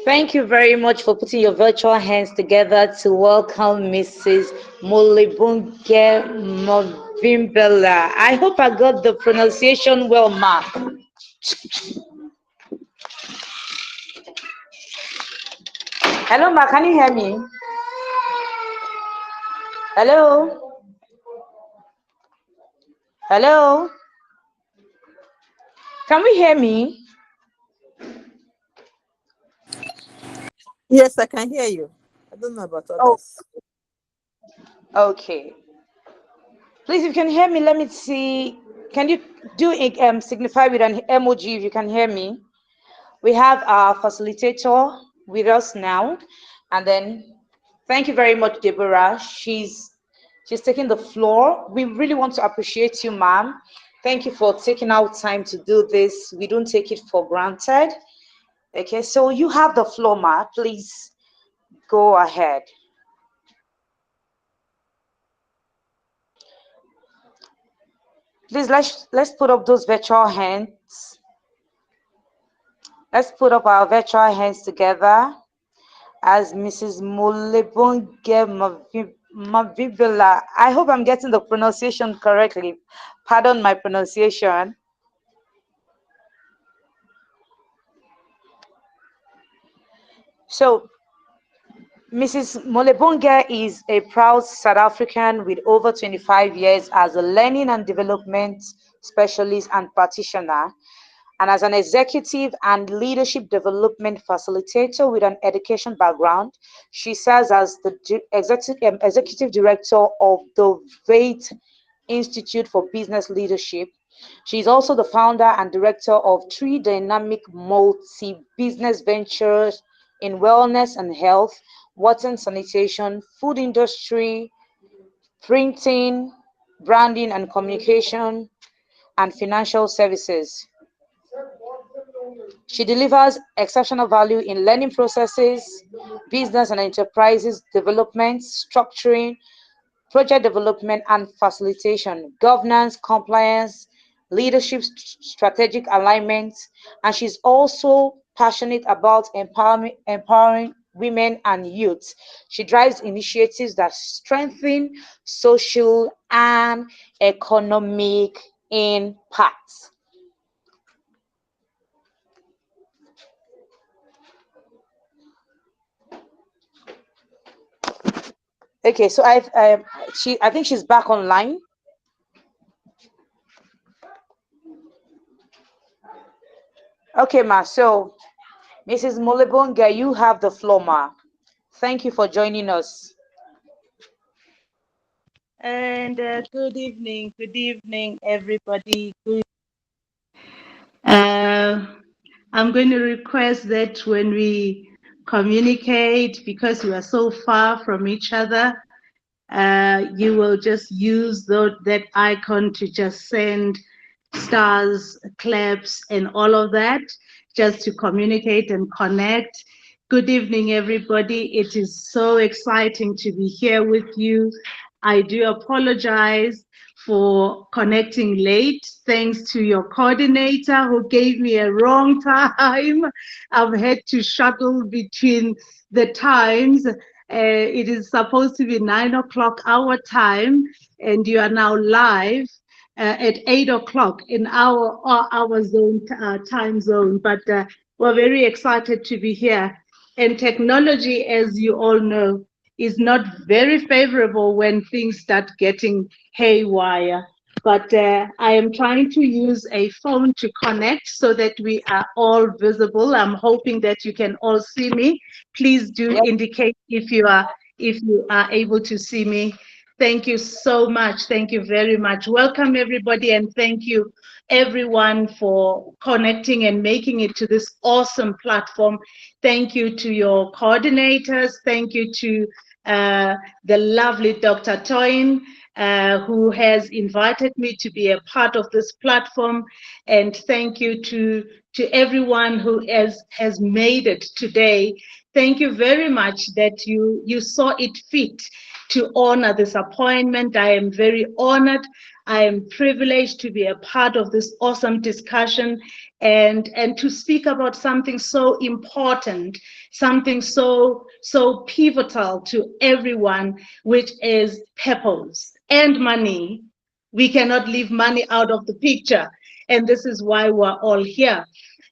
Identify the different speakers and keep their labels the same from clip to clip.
Speaker 1: Thank you very much for putting your virtual hands together to welcome Mrs. Molebogeng Mavimbela. I hope I got the pronunciation well, ma. Hello, ma. Can you hear me? Hello? Hello? Can we hear me?
Speaker 2: Yes, I can hear you. I don't know about
Speaker 1: Oh,
Speaker 2: others.
Speaker 1: okay. Please, if you can hear me, let me see. Can you do it, signify with an emoji if you can hear me? We have our facilitator with us now. And then thank you very much, Deborah. She's taking the floor. We really want to appreciate you, ma'am. Thank you for taking out time to do this. We don't take it for granted. Okay, so you have the floor, ma. Please go ahead. Please let's put up those virtual hands. Let's put up our virtual hands together as Mrs. Molebogeng Mavimbela. I hope I'm getting the pronunciation correctly. Pardon my pronunciation. So, Mrs. Molebogeng is a proud South African with over 25 years as a learning and development specialist and practitioner, and as an executive and leadership development facilitator with an education background. She serves as the executive director of the VATE Institute for Business Leadership. She is also the founder and director of three dynamic multi-business ventures in wellness and health, water and sanitation, food industry, printing, branding and communication, and financial services. She delivers exceptional value in learning processes, business and enterprises development, structuring, project development and facilitation, governance, compliance, leadership, strategic alignment, and she's also passionate about empowering women and youth. She drives initiatives that strengthen social and economic impact. Okay, so I think she's back online. Okay, ma. So, Mrs. Molebogeng, you have the floor, ma. Thank you for joining us.
Speaker 3: And good evening, everybody. Uh, I'm going to request that when we communicate, because we are so far from each other, you will just use that icon to just send stars, claps, and all of that, just to communicate and connect. Good evening, everybody. It is so exciting to be here with you. I do apologize for connecting late, thanks to your coordinator who gave me a wrong time. I've had to shuttle between the times. It is supposed to be 9 o'clock our time, and you are now live at 8 o'clock in our zone, time zone. But we're very excited to be here. And technology, as you all know, is not very favorable when things start getting haywire. But I am trying to use a phone to connect so that we are all visible. I'm hoping that you can all see me. Please do
Speaker 1: Yep.
Speaker 3: indicate if you are able to see me. Thank you so much. Thank you very much. Welcome, everybody, and thank you, everyone, for connecting and making it to this awesome platform. Thank you to your coordinators. Thank you to the lovely Dr. Toyin, who has invited me to be a part of this platform. And thank you to everyone who has made it today. Thank you very much that you saw it fit to honor this appointment. I am very honored. I am privileged to be a part of this awesome discussion and to speak about something so important, something so pivotal to everyone, which is purpose and money. We cannot leave money out of the picture, and this is why we're all here.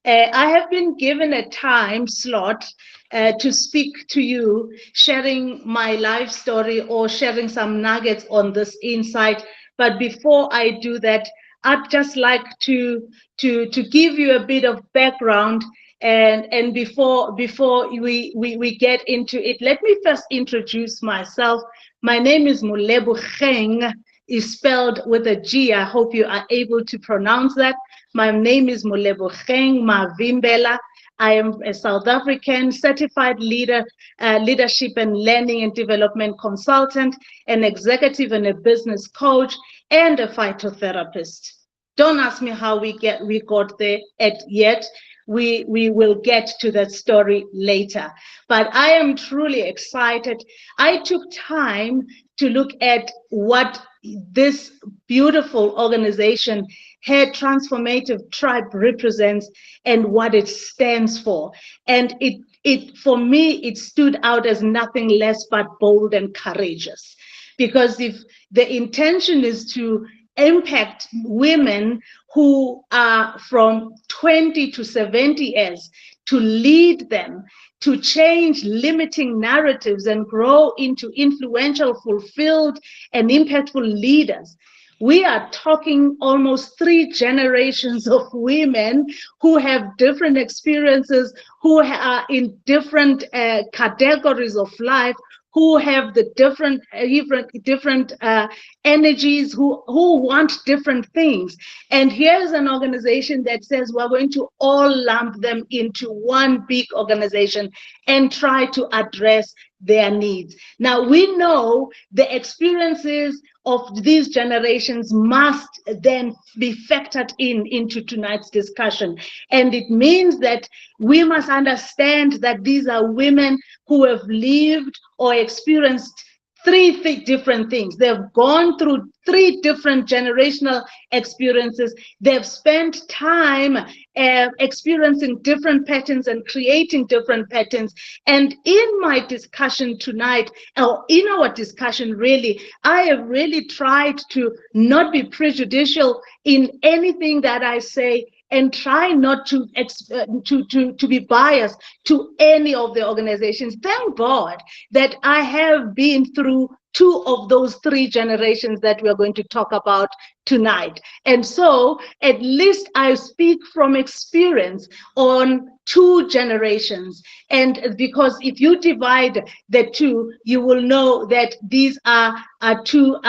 Speaker 3: I have been given a time slot to speak to you, sharing my life story or sharing some nuggets on this insight. But before I do that, I'd just like to give you a bit of background. And before we get into it, let me first introduce myself. My name is Molebogeng, is spelled with a G. I hope you are able to pronounce that. My name is Molebogeng Mavimbela. I am a South African certified leadership and learning and development consultant, an executive and a business coach, and a phytotherapist. Don't ask me how we got there yet. We will get to that story later. But I am truly excited. I took time to look at what this beautiful organization, HerTransformation Tribe, represents and what it stands for. And it for me, it stood out as nothing less but bold and courageous. Because if the intention is to impact women who are from 20 to 70 years, to lead them, to change limiting narratives and grow into influential, fulfilled, and impactful leaders. We are talking almost 3 generations of women who have different experiences, who are in different categories of life, who have the different energies, who want different things. And here's an organization that says we're going to all lump them into one big organization and try to address their needs. Now, we know the experiences of these generations must then be factored into tonight's discussion. And it means that we must understand that these are women who have lived or experienced 3 different things. They've gone through 3 different generational experiences. They've spent time experiencing different patterns and creating different patterns. And in my discussion tonight, or in our discussion really, I have really tried to not be prejudicial in anything that I say, and try not to be biased to any of the organizations. Thank God that I have been through 2 of those 3 generations that we are going to talk about tonight. And so at least I speak from experience on 2 generations. And because if you divide the 2, you will know that these are 2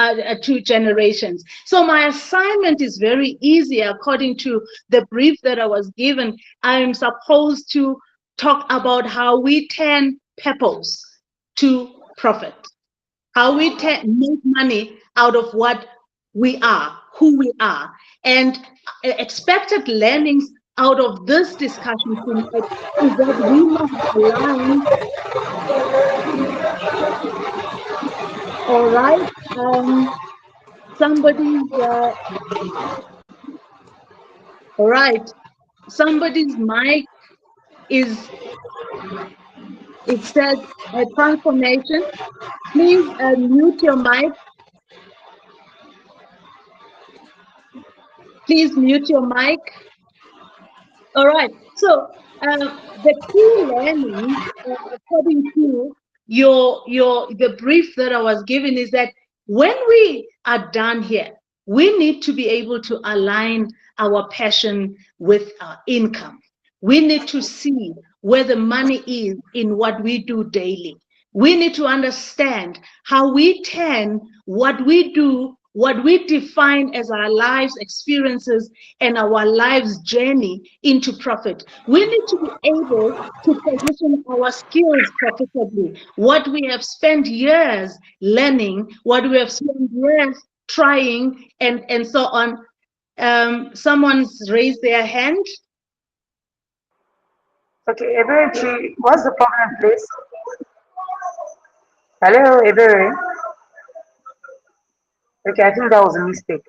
Speaker 3: generations. So my assignment is very easy. According to the brief that I was given, I am supposed to talk about how we turn purpose to profit, how we make money out of what we are, who we are. And expected learnings out of this discussion tonight is that we must align. All right. All right. Somebody's mic is, it says transformation. Please mute your mic. Please mute your mic. All right. So the key learning, according to the brief that I was given, is that when we are done here, we need to be able to align our passion with our income. We need to see where the money is in what we do daily. We need to understand how we turn what we do, what we define as our lives experiences and our lives journey into profit. We need to be able to position our skills profitably. What we have spent years learning, what we have spent years trying, and so on. Someone's raised their hand.
Speaker 1: Okay, Ebere, what's the problem, please? Hello, Ebere. Okay, I think that was a mistake.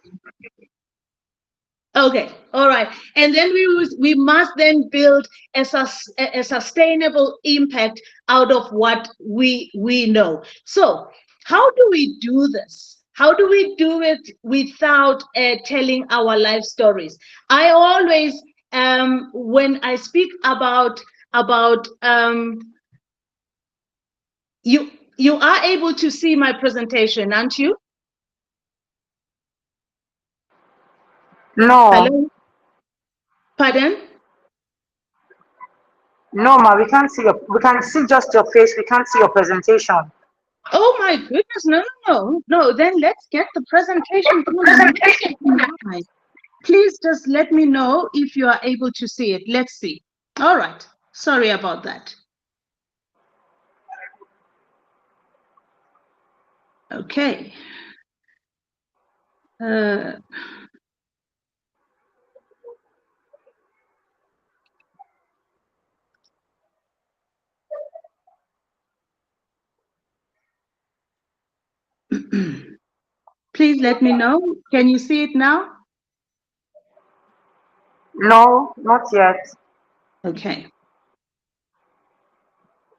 Speaker 3: Okay, all right. And then we must then build a sustainable impact out of what we know. So how do we do this? How do we do it without telling our life stories? I always, when I speak about you are able to see my presentation, aren't you?
Speaker 1: No,
Speaker 3: Hello? Pardon?
Speaker 1: no, ma, we can't see your. We can see just your face. We can't see your presentation.
Speaker 3: Oh my goodness, no. Then let's get the presentation going. Right. Please just let me know if you are able to see it. Let's see. All right. Sorry about that. Okay. Uh, please let me know. Can you see it now?
Speaker 1: No, not yet.
Speaker 3: Okay.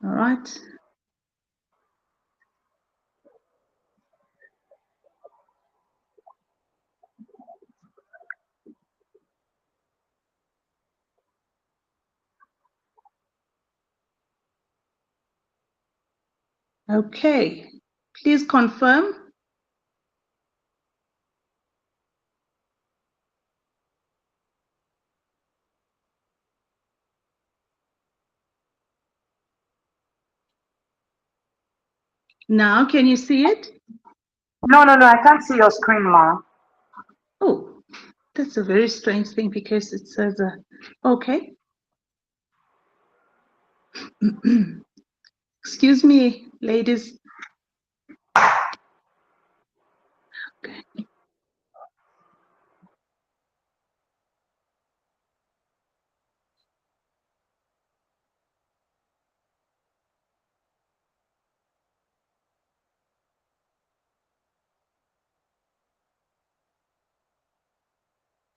Speaker 3: All right. Okay. Please confirm. Now, can you see it?
Speaker 1: No, no, no. I can't see your screen, ma.
Speaker 3: Oh, that's a very strange thing because it says, okay. Excuse me, ladies.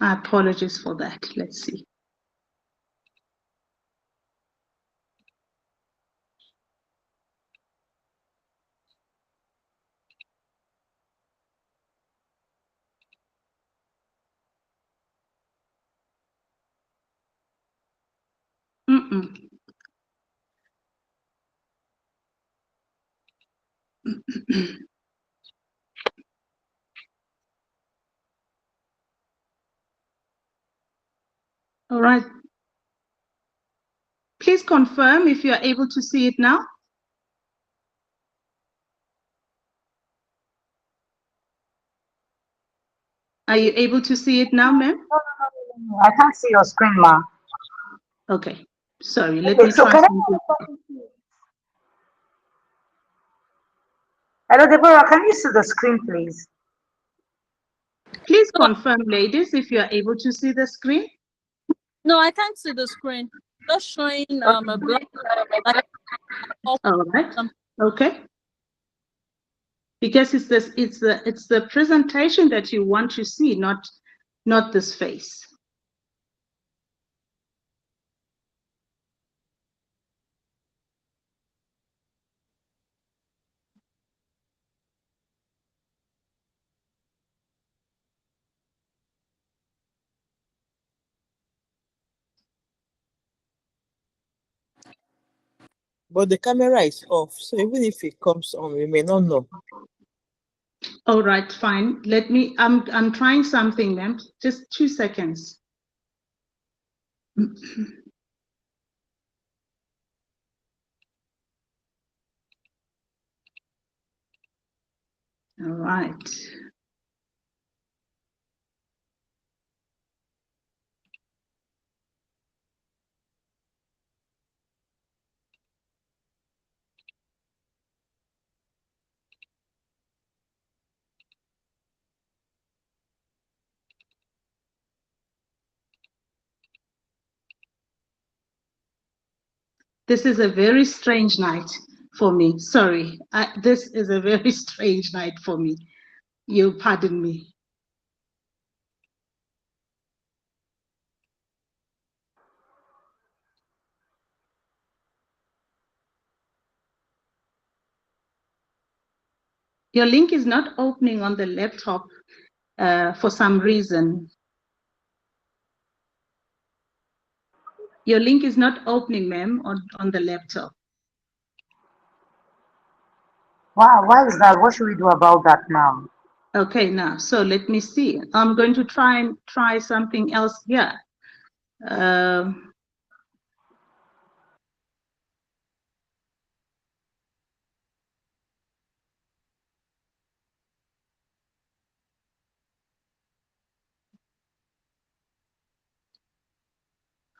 Speaker 3: Apologies for that. Let's see. Mm-mm. All right. Please confirm if you are able to see it now. Are you able to see it now, ma'am?
Speaker 1: No, I can't see your screen, ma.
Speaker 3: Okay. Sorry, let
Speaker 1: Okay,
Speaker 3: me
Speaker 1: so
Speaker 3: try
Speaker 1: can I
Speaker 3: something.
Speaker 1: have a talking to? Hello, Deborah. Can you see the screen, please?
Speaker 3: Please
Speaker 4: No,
Speaker 3: confirm, ladies, if you are able to see the screen.
Speaker 4: no, I can't see the screen. Just showing a black like up
Speaker 3: All right.
Speaker 4: something.
Speaker 3: Okay. Because it's the presentation that you want to see, not this face.
Speaker 2: But the camera is off, so even if it comes on, we may not know.
Speaker 3: All right, fine. Let me. I'm trying something, ma'am. Just 2 seconds. All right. This is a very strange night for me. Sorry. This is a very strange night for me. You pardon me. Your link is not opening on the laptop for some reason. Your link is not opening, ma'am, on the laptop.
Speaker 1: Wow, why is that? What should we do about that now?
Speaker 3: Okay, now, so let me see. I'm going to try something else here.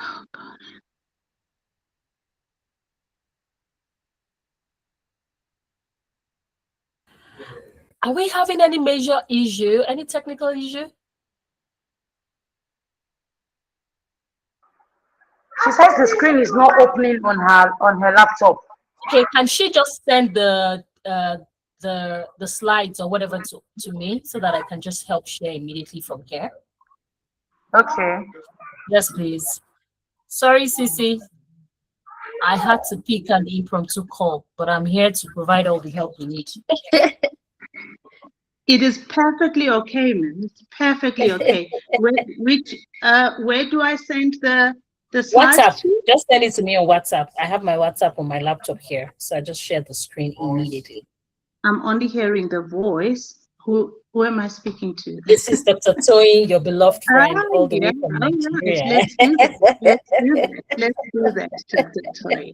Speaker 3: Oh, God.
Speaker 5: Are we having any major issue, any technical issue?
Speaker 1: She says the screen is not opening on her laptop.
Speaker 5: Okay, can she just send the slides or whatever to me so that I can just help share immediately from here?
Speaker 1: Okay.
Speaker 5: Yes, please. Sorry, Sissy. I had to pick an impromptu call, but I'm here to provide all the help you need.
Speaker 3: It is perfectly okay, ma'am. It's perfectly okay. Where do I send the slides
Speaker 5: WhatsApp.
Speaker 3: to?
Speaker 5: Just send it to me on WhatsApp. I have my WhatsApp on my laptop here, so I just shared the screen immediately.
Speaker 3: I'm only hearing the voice. Who am I speaking to?
Speaker 5: This is Dr. Toyin, your beloved friend, all the
Speaker 3: Yeah.
Speaker 5: way from
Speaker 3: All
Speaker 5: Nigeria.
Speaker 3: right. Let's do that. Let's do that, Dr. Toy.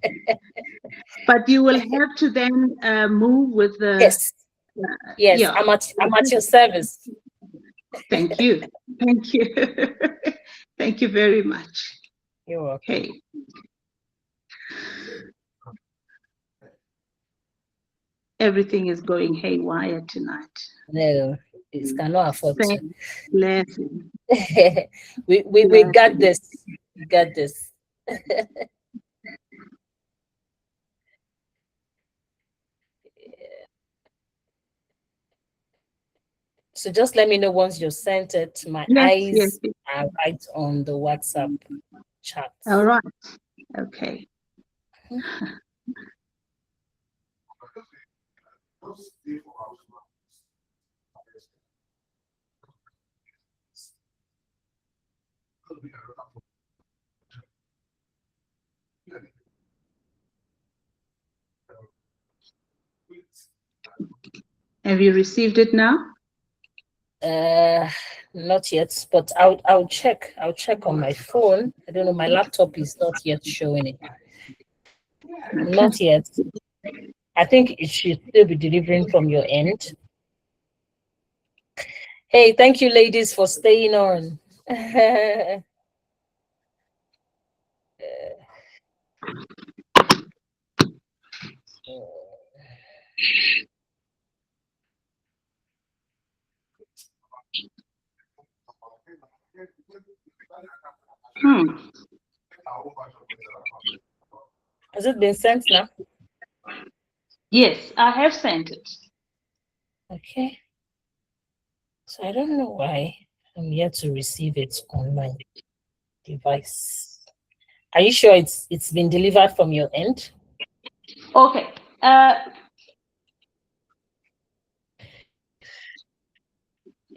Speaker 3: But you will have to then move with the.
Speaker 5: Yes. Yes,
Speaker 3: yeah.
Speaker 5: I'm at your service.
Speaker 3: Thank you. Thank you. Thank you very much.
Speaker 5: You're welcome.
Speaker 3: Okay. Everything is going haywire tonight.
Speaker 5: No, it cannot afford to.
Speaker 3: Blessing.
Speaker 5: we got this. We got this. So just let me know once you sent it. My eyes are right on the WhatsApp chat.
Speaker 3: All right. Okay. Have you received it now?
Speaker 5: Not yet, but I'll check. I'll check on my phone. I don't know. My laptop is not yet showing it. Okay. Not yet. I think it should still be delivering from your end. Hey, thank you, ladies, for staying on. Has it been sent now?
Speaker 3: Yes, I have sent it.
Speaker 5: Okay. So I don't know why I'm yet to receive it on my device. Are you sure it's been delivered from your end?
Speaker 3: Okay.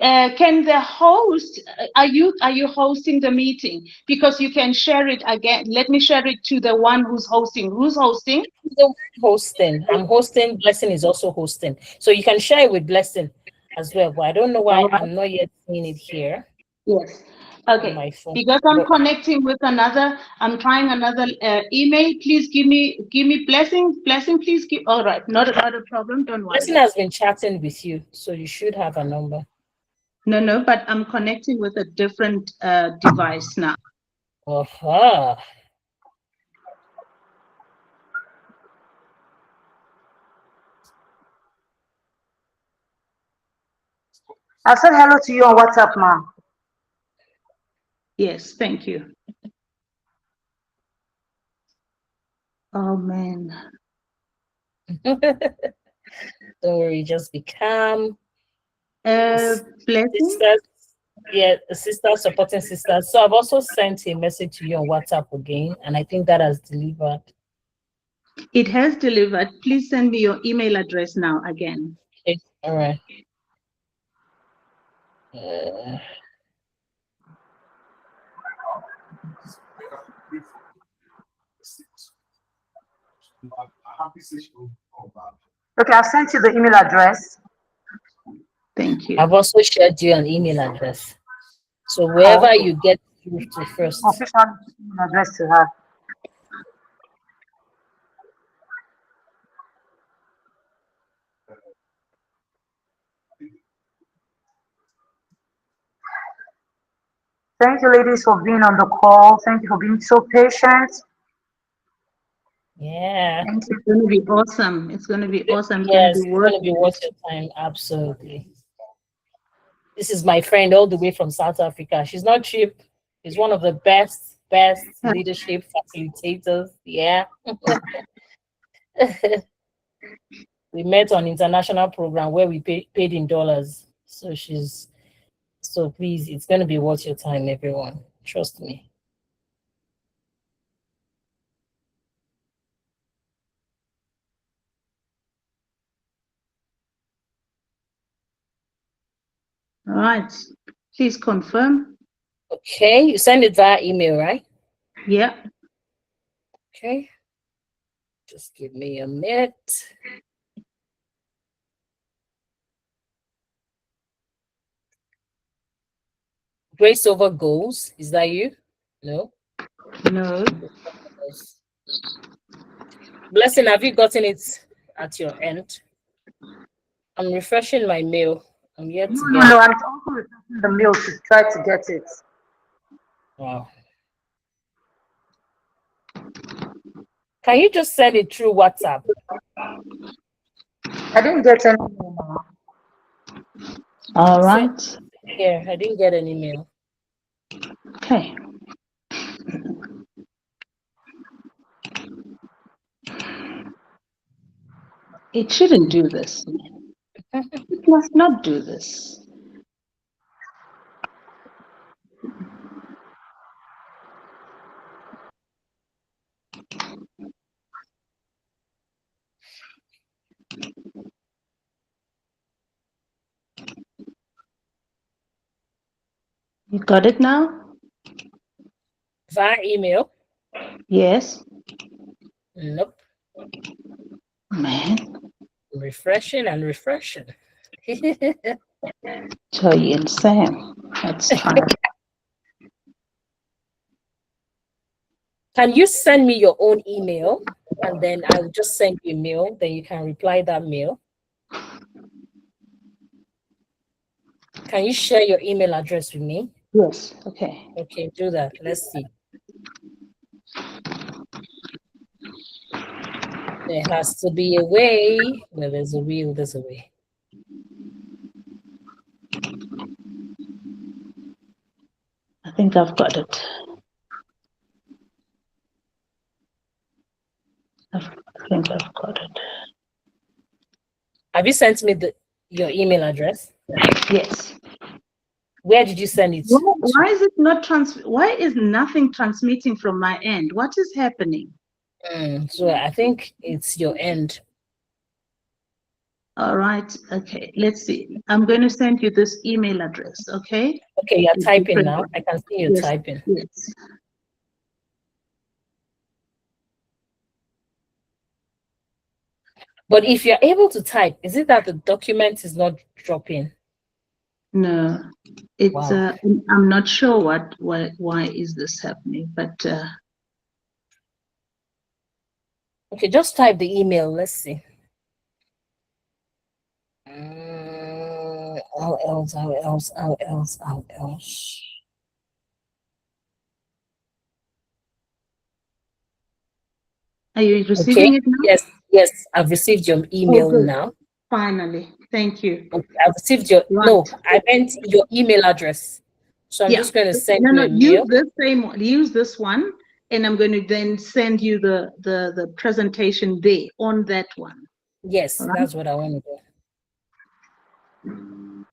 Speaker 3: Can the host, are you hosting the meeting? Because you can share it again. Let me share it to the one who's hosting. Who's hosting?
Speaker 5: The one hosting. I'm hosting. Blessing is also hosting. So you can share it with Blessing as well. But I don't know why I'm not yet seeing it here.
Speaker 3: Yes. Okay.
Speaker 5: My phone.
Speaker 3: Because I'm connecting with another, I'm trying another email. Please give me Blessing. Blessing, please give. All right. Not a problem. Don't worry.
Speaker 5: Blessing has been chatting with you, so you should have a number.
Speaker 3: No, but I'm connecting with a different device now.
Speaker 5: Aha.
Speaker 1: I said hello to you on WhatsApp, ma.
Speaker 3: Yes, thank you. Oh, man.
Speaker 5: Don't worry, just be calm.
Speaker 3: Blessing.
Speaker 5: Sisters, yeah, sisters supporting sisters. So I've also sent a message to you on WhatsApp again, and I think that has delivered.
Speaker 3: It has delivered. Please send me your email address now again.
Speaker 5: Okay, all right.
Speaker 1: Okay, I've sent you the email address.
Speaker 3: Thank you.
Speaker 5: I've also shared you an email address. So wherever you get through to first.
Speaker 1: Official email address to her. Thank you, ladies, for being on the call. Thank you for being so patient.
Speaker 5: Yeah.
Speaker 1: Thank you.
Speaker 3: It's going to be awesome. It's going to be awesome.
Speaker 5: Yes, it's going to be worth your time. Absolutely. This is my friend all the way from South Africa. She's not cheap. She's one of the best leadership facilitators. Yeah. We met on international program where we paid in dollars. So please, it's going to be worth your time, everyone. Trust me.
Speaker 3: All right. Please confirm.
Speaker 5: Okay, you send it via email, right?
Speaker 3: Yeah.
Speaker 5: Okay. Just give me a minute. Grace over goals. Is that you? No.
Speaker 3: No.
Speaker 5: Blessing, have you gotten it at your end? I'm refreshing my mail. I'm yet to get it.
Speaker 1: No, I'm also refreshing the mail to try to get it.
Speaker 5: Wow. Can you just send it through WhatsApp?
Speaker 1: I didn't get any email.
Speaker 3: All right.
Speaker 5: Yeah, I didn't get an email.
Speaker 3: Okay. It shouldn't do this. It must not do this. You got it now?
Speaker 5: Via email?
Speaker 3: Yes.
Speaker 5: Nope.
Speaker 3: Man.
Speaker 5: Refreshing and refreshing.
Speaker 3: Joy and Sam. That's fine.
Speaker 5: Can you send me your own email and then I will just send you a mail, then you can reply that mail? Can you share your email address with me?
Speaker 3: Yes. Okay.
Speaker 5: Okay, do that. Let's see. There has to be a way. Where there's a will, there's a way.
Speaker 3: I think I've got it. I think I've got it.
Speaker 5: Have you sent me your email address?
Speaker 3: Yes.
Speaker 5: Where did you send it?
Speaker 3: Why is it not why is nothing transmitting from my end? What is happening?
Speaker 5: So I think it's your end.
Speaker 3: All right. Okay. Let's see. I'm going to send you this email address. Okay.
Speaker 5: Okay, you're typing now. I can see you typing.
Speaker 3: Yes.
Speaker 5: But if you're able to type, is it that the document is not dropping?
Speaker 3: No, it's
Speaker 5: Wow.
Speaker 3: I'm not sure why is this happening, but
Speaker 5: okay, just type the email. Let's see. How else?
Speaker 3: Are you receiving it now?
Speaker 5: Yes, I've received your email now.
Speaker 3: Finally, thank you.
Speaker 5: Okay, I've received your no, I meant your email address. So I'm just going to send you a mail.
Speaker 3: Use this one, and I'm going to then send you the presentation there on that one.
Speaker 5: Yes, that's what I want to do.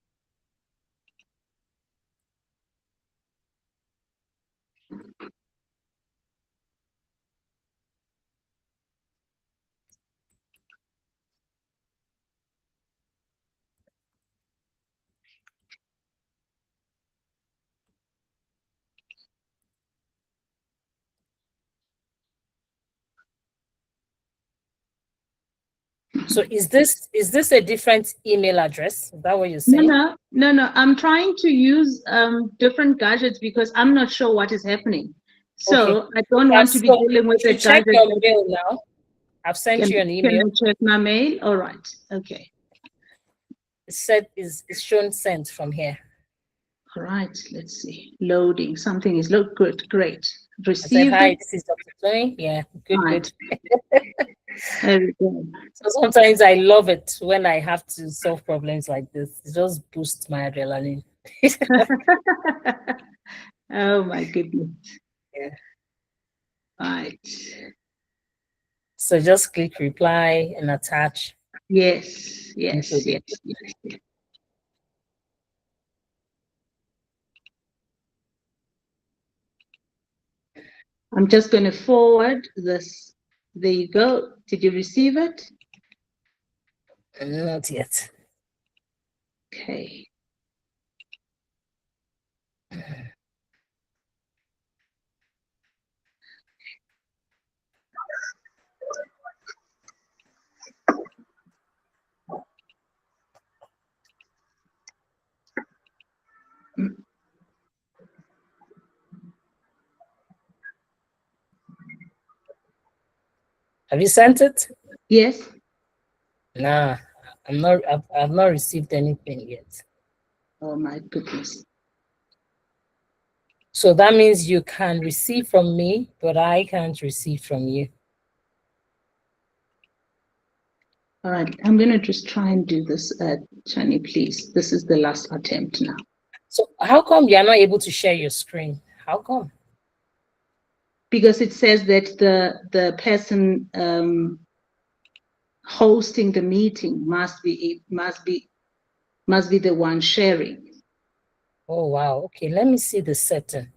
Speaker 5: So is this a different email address? Is that what you're
Speaker 3: No,
Speaker 5: saying?
Speaker 3: no. I'm trying to use different gadgets because I'm not sure what is happening. So
Speaker 5: Okay.
Speaker 3: I don't want to be
Speaker 5: So
Speaker 3: dealing with
Speaker 5: you
Speaker 3: a
Speaker 5: should check
Speaker 3: gadget.
Speaker 5: your mail now. I've sent you an
Speaker 3: Can
Speaker 5: email.
Speaker 3: I check my mail? All right. Okay.
Speaker 5: It said is shown sent from here.
Speaker 3: All right. Let's see. Loading. Something is look good. Great.
Speaker 5: I said,
Speaker 3: Received
Speaker 5: hi,
Speaker 3: it.
Speaker 5: this is Dr. Tony. Yeah, good,
Speaker 3: Right.
Speaker 5: good.
Speaker 3: There we go.
Speaker 5: So sometimes I love it when I have to solve problems like this. It just boosts my adrenaline.
Speaker 3: Oh my goodness.
Speaker 5: Yeah.
Speaker 3: Right.
Speaker 5: So just click reply and attach.
Speaker 3: Yes. Yes.
Speaker 5: Into the-
Speaker 3: Yes. Yes. I'm just going to forward this. There you go. Did you receive it?
Speaker 5: Not yet.
Speaker 3: Okay.
Speaker 5: Have you sent it?
Speaker 3: Yes.
Speaker 5: Nah, I've not received anything yet.
Speaker 3: Oh my goodness.
Speaker 5: So that means you can receive from me, but I can't receive from you.
Speaker 3: All right. I'm going to just try and do this, Chani, please. This is the last attempt now.
Speaker 5: So how come you're not able to share your screen? How come?
Speaker 3: Because it says that the person hosting the meeting must be the one sharing.
Speaker 5: Oh, wow. Okay, let me see the setting.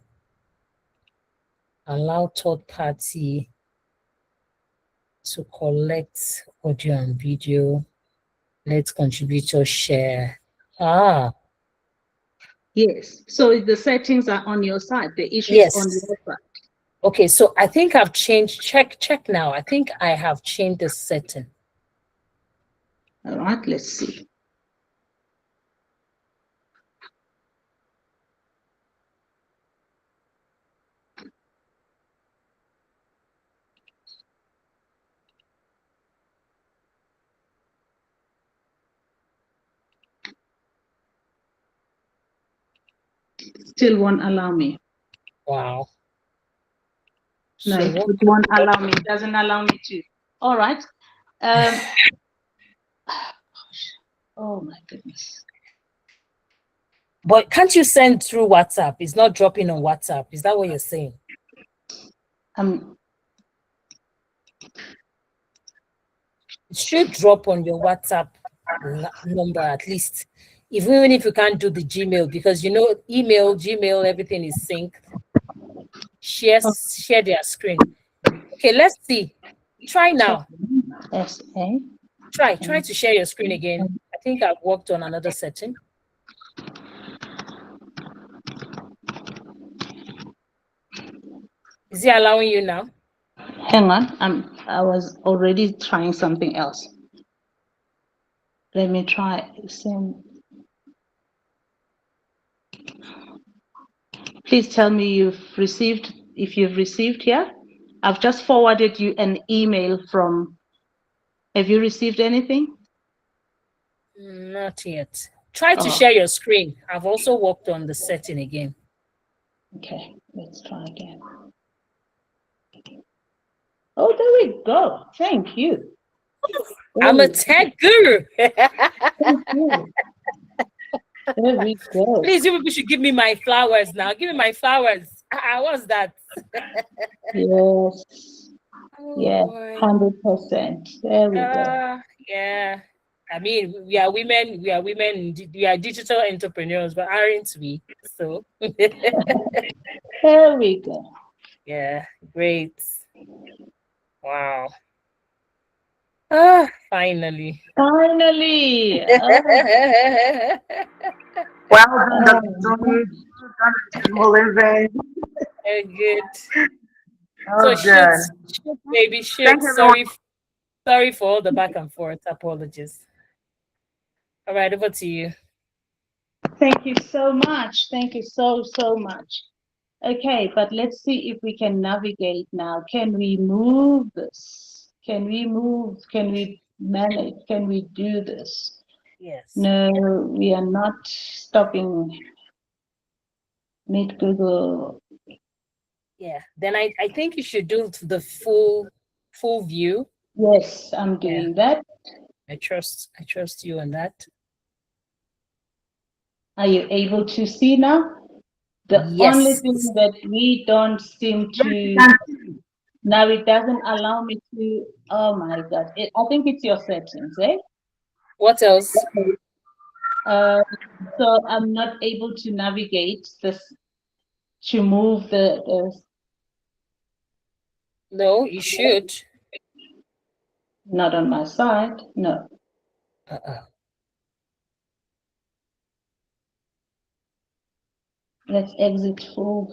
Speaker 5: Allow third party to collect audio and video. Let contributors share. Ah,
Speaker 3: Yes. So the settings are on your side. The issue is on
Speaker 5: yes.
Speaker 3: your side.
Speaker 5: Okay, so I think I've changed. Check now. I think I have changed the setting.
Speaker 3: All right. Let's see. Still won't allow me.
Speaker 5: Wow.
Speaker 3: No,
Speaker 5: So
Speaker 3: it won't allow me. It doesn't allow me to. All right. Oh my goodness.
Speaker 5: but can't you send through WhatsApp? It's not dropping on WhatsApp. Is that what you're saying? It should drop on your WhatsApp number at least, even if you can't do the Gmail, because you know email, Gmail, everything is synced. Share their screen. Okay, let's see. Try now.
Speaker 3: SA.
Speaker 5: Try to share your screen again. I think I've worked on another setting. Is it allowing you now?
Speaker 3: Hang on. I was already trying something else. Let me try same. Please tell me if you've received here. I've just forwarded you an email from, have you received anything?
Speaker 5: Not yet. Try to
Speaker 3: Oh.
Speaker 5: share your screen. I've also worked on the setting again.
Speaker 3: Okay, let's try again. Oh, there we go. Thank you.
Speaker 5: I'm a tech guru.
Speaker 3: Thank you. There we go.
Speaker 5: Please, you people should give me my flowers now. Give me my flowers. What's that?
Speaker 3: Yes. Yeah,
Speaker 5: boy.
Speaker 3: 100%. There we go.
Speaker 5: Yeah. I mean, we are women. We are digital entrepreneurs, but aren't we? So,
Speaker 3: There we go.
Speaker 5: yeah, great. Wow. Finally.
Speaker 3: Finally.
Speaker 1: Well done, Dr. Tony. Well done,
Speaker 5: Good.
Speaker 1: Well
Speaker 5: So
Speaker 1: done.
Speaker 5: shoot, baby, shoot.
Speaker 1: Thank you, everyone.
Speaker 5: Sorry Sorry for all the back and forth. Apologies. All right, over to you.
Speaker 3: Thank you so much. Thank you so much. Okay, but let's see if we can navigate now. Can we move this? Can we move? Can we manage? Can we do this?
Speaker 5: Yes.
Speaker 3: No, we are not stopping mid Google.
Speaker 5: Yeah. Then I think you should do the full view.
Speaker 3: Yes, I'm doing that.
Speaker 5: I trust you on that.
Speaker 3: Are you able to see now? The only
Speaker 5: Yes.
Speaker 3: thing that we don't seem to now, it doesn't allow me to. Oh my God! I think it's your settings, eh?
Speaker 5: What else?
Speaker 3: So I'm not able to navigate this to move the.
Speaker 5: No, you should.
Speaker 3: Not on my side. No. Let's exit full.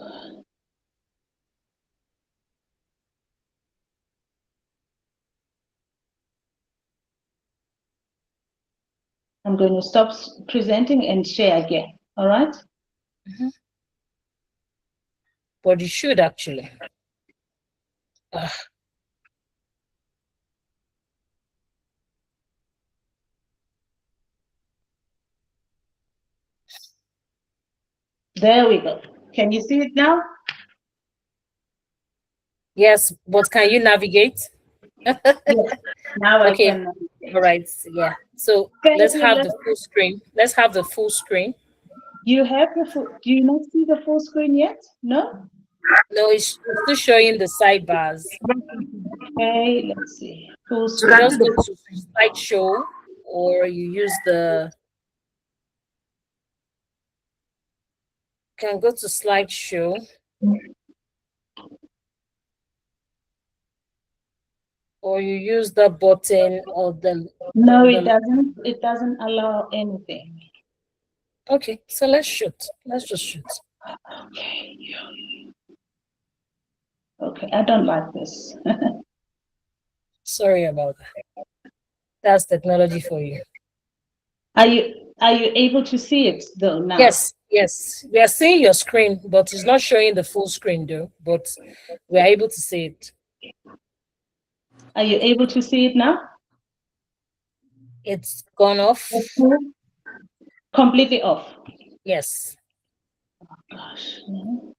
Speaker 3: I'm going to stop presenting and share again. All right.
Speaker 5: But you should actually.
Speaker 3: There we go. Can you see it now?
Speaker 5: Yes, but can you navigate?
Speaker 3: Yes. Now
Speaker 5: Okay.
Speaker 3: I can navigate.
Speaker 5: All right. Yeah. So let's have the full screen. Let's have the full screen.
Speaker 3: You have the full. Do you not see the full screen yet? No.
Speaker 5: No, it's still showing the sidebars.
Speaker 3: Okay. Let's see. Full
Speaker 5: So
Speaker 3: screen.
Speaker 5: just go to slideshow, or you use the. Can go to slideshow. Or you use the button or the.
Speaker 3: No, it doesn't. It doesn't allow anything.
Speaker 5: Okay, so let's shoot. Let's just shoot.
Speaker 3: Okay. Okay, I don't like this.
Speaker 5: Sorry about that. That's technology for you.
Speaker 3: Are you able to see it though now?
Speaker 5: Yes, yes. We are seeing your screen, but it's not showing the full screen though. But we are able to see it.
Speaker 3: Are you able to see it now?
Speaker 5: It's gone off.
Speaker 3: Completely off.
Speaker 5: Yes.
Speaker 3: Oh, gosh. No.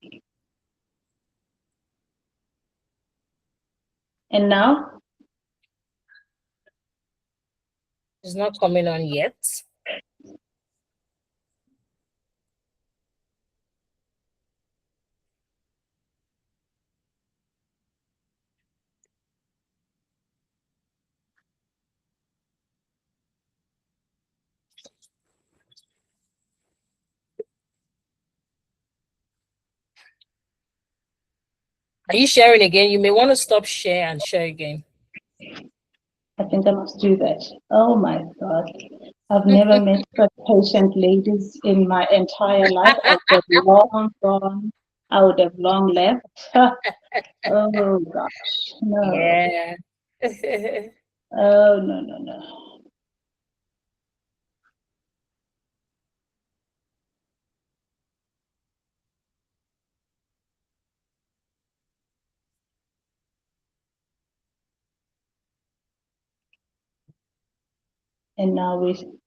Speaker 3: And now?
Speaker 5: It's not coming on yet. Are you sharing again? You may want to stop share and share again.
Speaker 3: I think I must do that. Oh my God. I've never met such patient ladies in my entire life. I would have long gone. I would have long left. Oh gosh. No.
Speaker 5: Yeah.
Speaker 3: Oh no. And now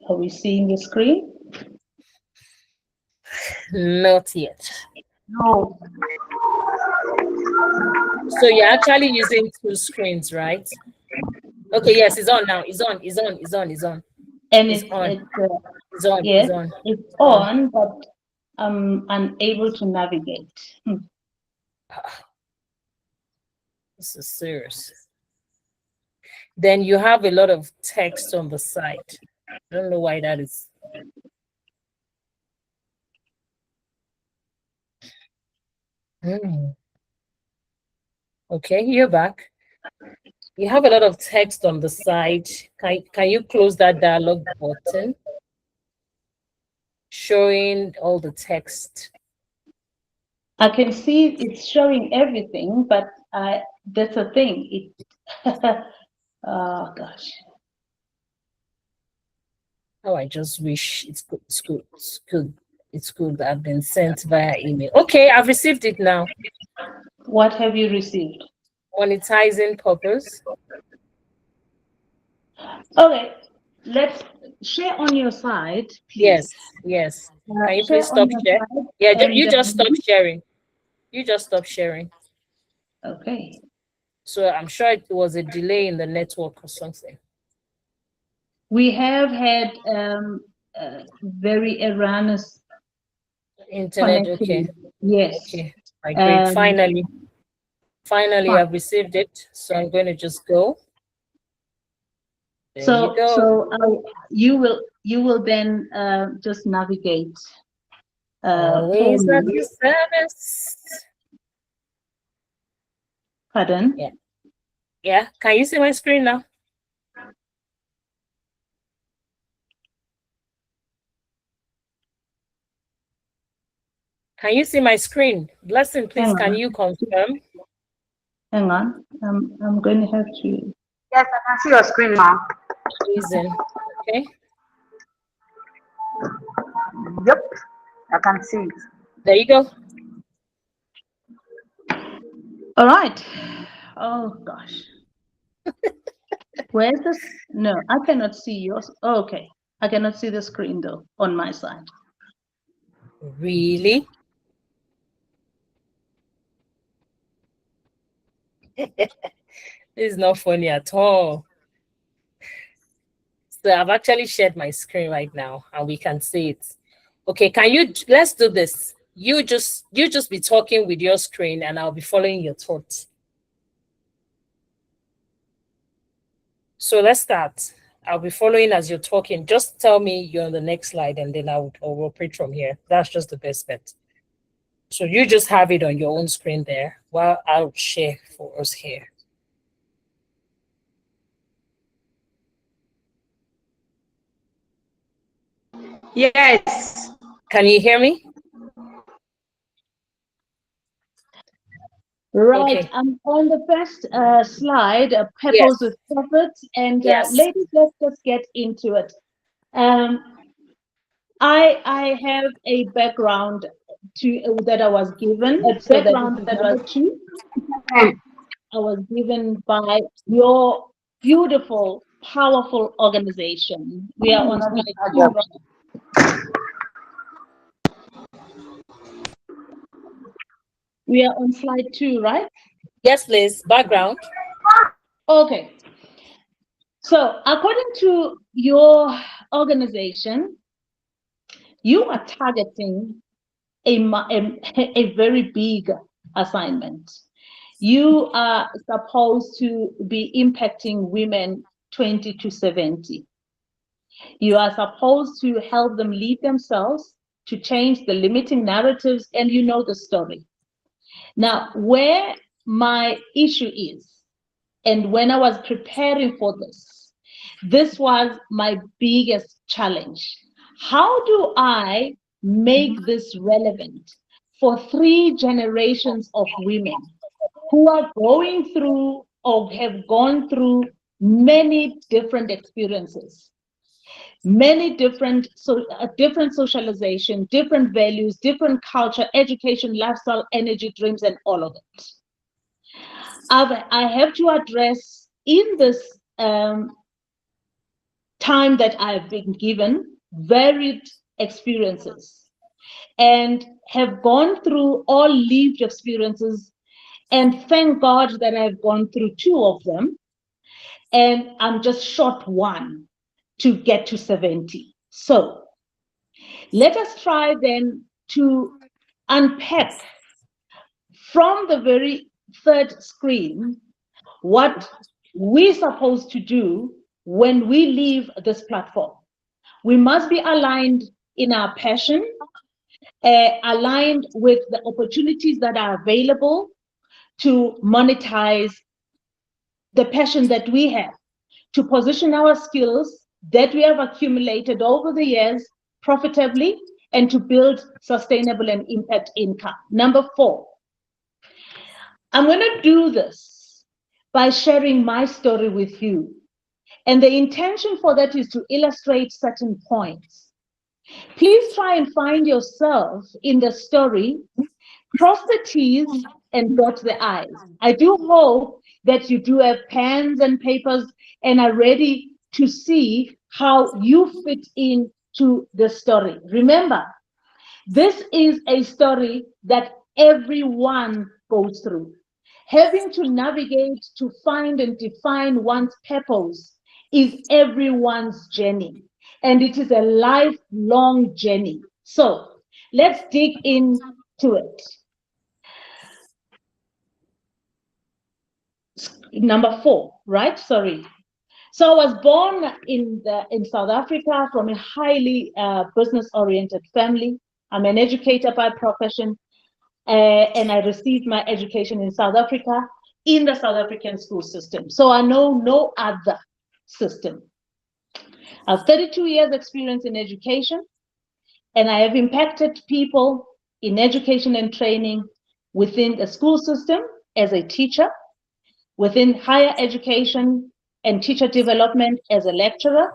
Speaker 3: are we seeing the screen?
Speaker 5: Not yet.
Speaker 3: No.
Speaker 5: So you're actually using two screens, right? Okay, yes, it's on now. It's on.
Speaker 3: And
Speaker 5: It's on.
Speaker 3: it's
Speaker 5: It's on.
Speaker 3: yes,
Speaker 5: It's on.
Speaker 3: it's on, but I'm unable to navigate.
Speaker 5: This is serious. Then you have a lot of text on the side. I don't know why that is. Okay, you're back. You have a lot of text on the side. Can you close that dialog button showing all the text?
Speaker 3: I can see it's showing everything, but that's a thing. Oh gosh.
Speaker 5: Oh, I just wish it's good have been sent via email. Okay, I've received it now.
Speaker 3: What have you received?
Speaker 5: Monetizing purpose.
Speaker 3: Okay, let's share on your side, please.
Speaker 5: Yes. Can you
Speaker 3: Share
Speaker 5: please
Speaker 3: on
Speaker 5: stop
Speaker 3: your
Speaker 5: share?
Speaker 3: side.
Speaker 5: Yeah,
Speaker 3: And
Speaker 5: you just stop sharing. You just stop sharing.
Speaker 3: okay.
Speaker 5: So I'm sure it was a delay in the network or something.
Speaker 3: We have had very erroneous
Speaker 5: Internet, okay.
Speaker 3: connectivity. Yes.
Speaker 5: Okay, I great. Finally,
Speaker 3: Fine.
Speaker 5: I've received it. So I'm going to just go. There you go.
Speaker 3: So you will then just navigate for
Speaker 5: Always at
Speaker 3: me.
Speaker 5: your service.
Speaker 3: Pardon?
Speaker 5: Yeah. Can you see my screen now? Can you see my screen? Blessing, please, can you confirm?
Speaker 3: Hang on. I'm going to have to.
Speaker 1: Yes, I can see your screen now.
Speaker 5: Reason. Okay.
Speaker 1: Yep, I can see it.
Speaker 5: There you go.
Speaker 3: All right. Oh gosh. Where's this? No, I cannot see yours. Oh, okay. I cannot see the screen though on my side.
Speaker 5: Really? This is not funny at all. So I've actually shared my screen right now and we can see it. Okay, let's do this. You just be talking with your screen and I'll be following your thoughts. So let's start. I'll be following as you're talking. Just tell me you're on the next slide and then I'll operate from here. That's just the best bet. So you just have it on your own screen there while I'll share for us here.
Speaker 1: Yes.
Speaker 5: Can you hear me?
Speaker 3: Right,
Speaker 5: Okay.
Speaker 3: I'm on the first slide, Purpose
Speaker 5: Yes.
Speaker 3: with Profits, and
Speaker 5: Yes.
Speaker 3: ladies, let's just get into it. I have a background that I was given, so that is number two. I was given by your beautiful, powerful organization. We are on slide 2, right? We are on slide 2, right?
Speaker 5: Yes, please. Background.
Speaker 3: Okay. So according to your organization, you are targeting a very big assignment. You are supposed to be impacting women 20 to 70. You are supposed to help them lead themselves, to change the limiting narratives, and you know the story. Now, where my issue is, and when I was preparing for this was my biggest challenge. How do I make this relevant for 3 generations of women who are going through or have gone through many different experiences, many different socialization, different values, different culture, education, lifestyle, energy, dreams, and all of it? I have to address in this time that I've been given varied experiences and have gone through all lived experiences, and thank God that I've gone through 2 of them, and I'm just short 1 to get to 70. So let us try then to unpack from the very third screen what we're supposed to do when we leave this platform. We must be aligned in our passion, aligned with the opportunities that are available to monetize the passion that we have, to position our skills that we have accumulated over the years profitably, and to build sustainable and impact income. Number 4, I'm going to do this by sharing my story with you. And the intention for that is to illustrate certain points. Please try and find yourself in the story, cross the T's and dot the I's. I do hope that you do have pens and papers and are ready to see how you fit into the story. Remember, this is a story that everyone goes through. Having to navigate to find and define one's purpose is everyone's journey, and it is a lifelong journey. So let's dig into it. Number 4, right? Sorry. So I was born in South Africa from a highly business-oriented family. I'm an educator by profession, and I received my education in South Africa in the South African school system. So I know no other system. I have 32 years experience in education, and I have impacted people in education and training within the school system as a teacher, within higher education and teacher development as a lecturer,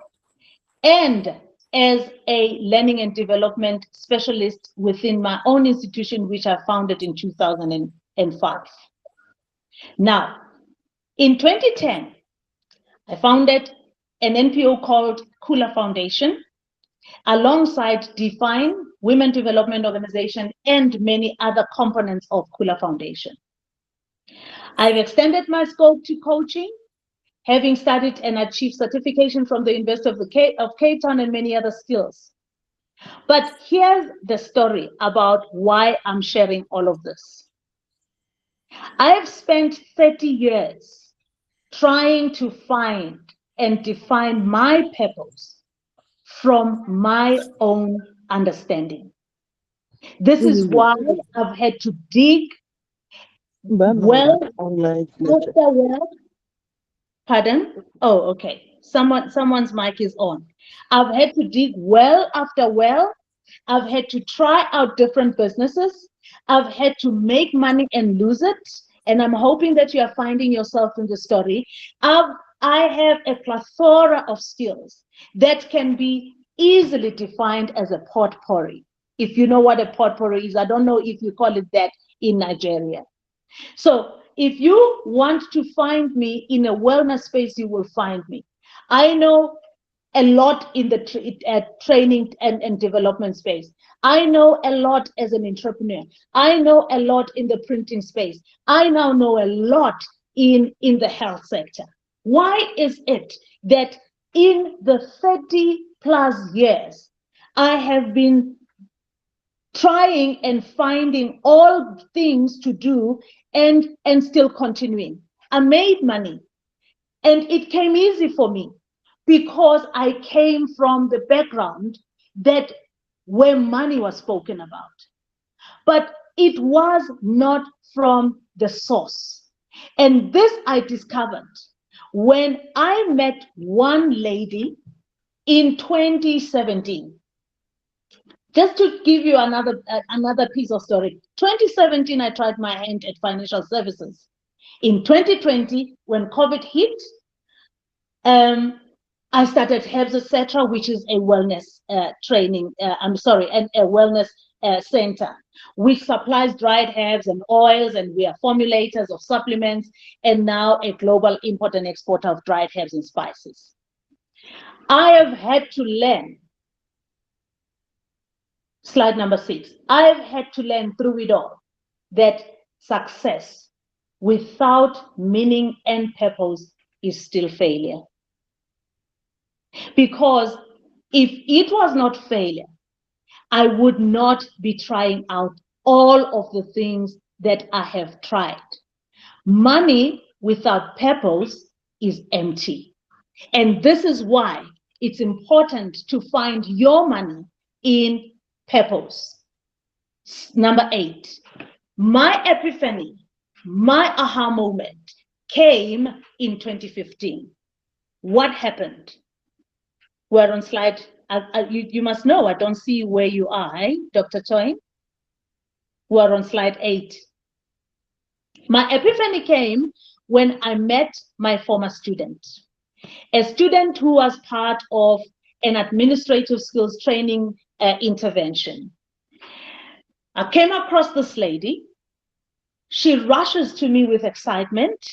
Speaker 3: and as a learning and development specialist within my own institution, which I founded in 2005. Now, in 2010, I founded an NPO called Kula Foundation, alongside Define, Women Development Organization, and many other components of Kula Foundation. I've extended my scope to coaching, having studied and achieved certification from the University of Cape Town and many other skills. But here's the story about why I'm sharing all of this. I've spent 30 years trying to find and define my purpose from my own understanding. This is why I've had to dig well after well. Pardon? Oh, okay. Someone's mic is on. I've had to dig well after well. I've had to try out different businesses. I've had to make money and lose it. And I'm hoping that you are finding yourself in the story. I have a plethora of skills that can be easily defined as a potpourri. If you know what a potpourri is, I don't know if you call it that in Nigeria. So if you want to find me in a wellness space, you will find me. I know a lot in the training and development space. I know a lot as an entrepreneur. I know a lot in the printing space. I now know a lot in the health sector. Why is it that in the 30 plus years, I have been trying and finding all things to do and still continuing? I made money, and it came easy for me because I came from the background that where money was spoken about. But it was not from the source. And this I discovered when I met one lady in 2017. Just to give you another piece of story. 2017, I tried my hand at financial services. In 2020, when COVID hit, I started Herbs Etc., which is a wellness training. And a wellness center, which supplies dried herbs and oils, and we are formulators of supplements, and now a global import and exporter of dried herbs and spices. I have had to learn. Slide number 6. I've had to learn through it all that success without meaning and purpose is still failure. Because if it was not failure, I would not be trying out all of the things that I have tried. Money without purpose is empty. And this is why it's important to find your money in purpose. Number 8, my epiphany, my aha moment came in 2015. What happened? We're on slide, you must know, I don't see where you are, eh, Dr. Choi? We're on slide 8. My epiphany came when I met my former student, a student who was part of an administrative skills training intervention. I came across this lady. She rushes to me with excitement.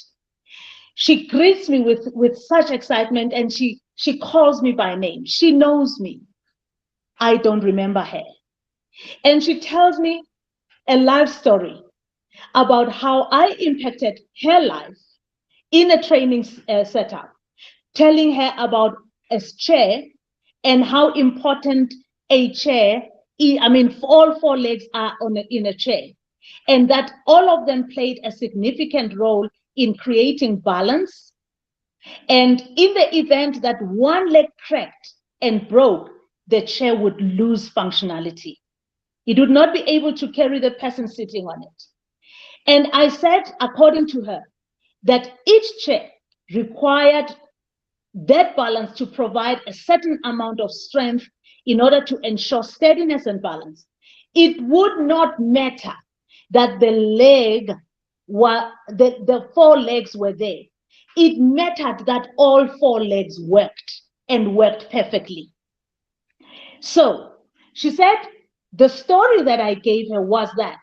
Speaker 3: She greets me with such excitement, and she calls me by name. She knows me. I don't remember her. And she tells me a life story about how I impacted her life in a training setup, telling her about a chair and how important a chair is. I mean, all four legs are in a chair, and that all of them played a significant role in creating balance. And in the event that one leg cracked and broke, the chair would lose functionality. It would not be able to carry the person sitting on it. And I said, according to her, that each chair required that balance to provide a certain amount of strength in order to ensure steadiness and balance. It would not matter that the four legs were there. It mattered that all four legs worked and worked perfectly. So she said, the story that I gave her was that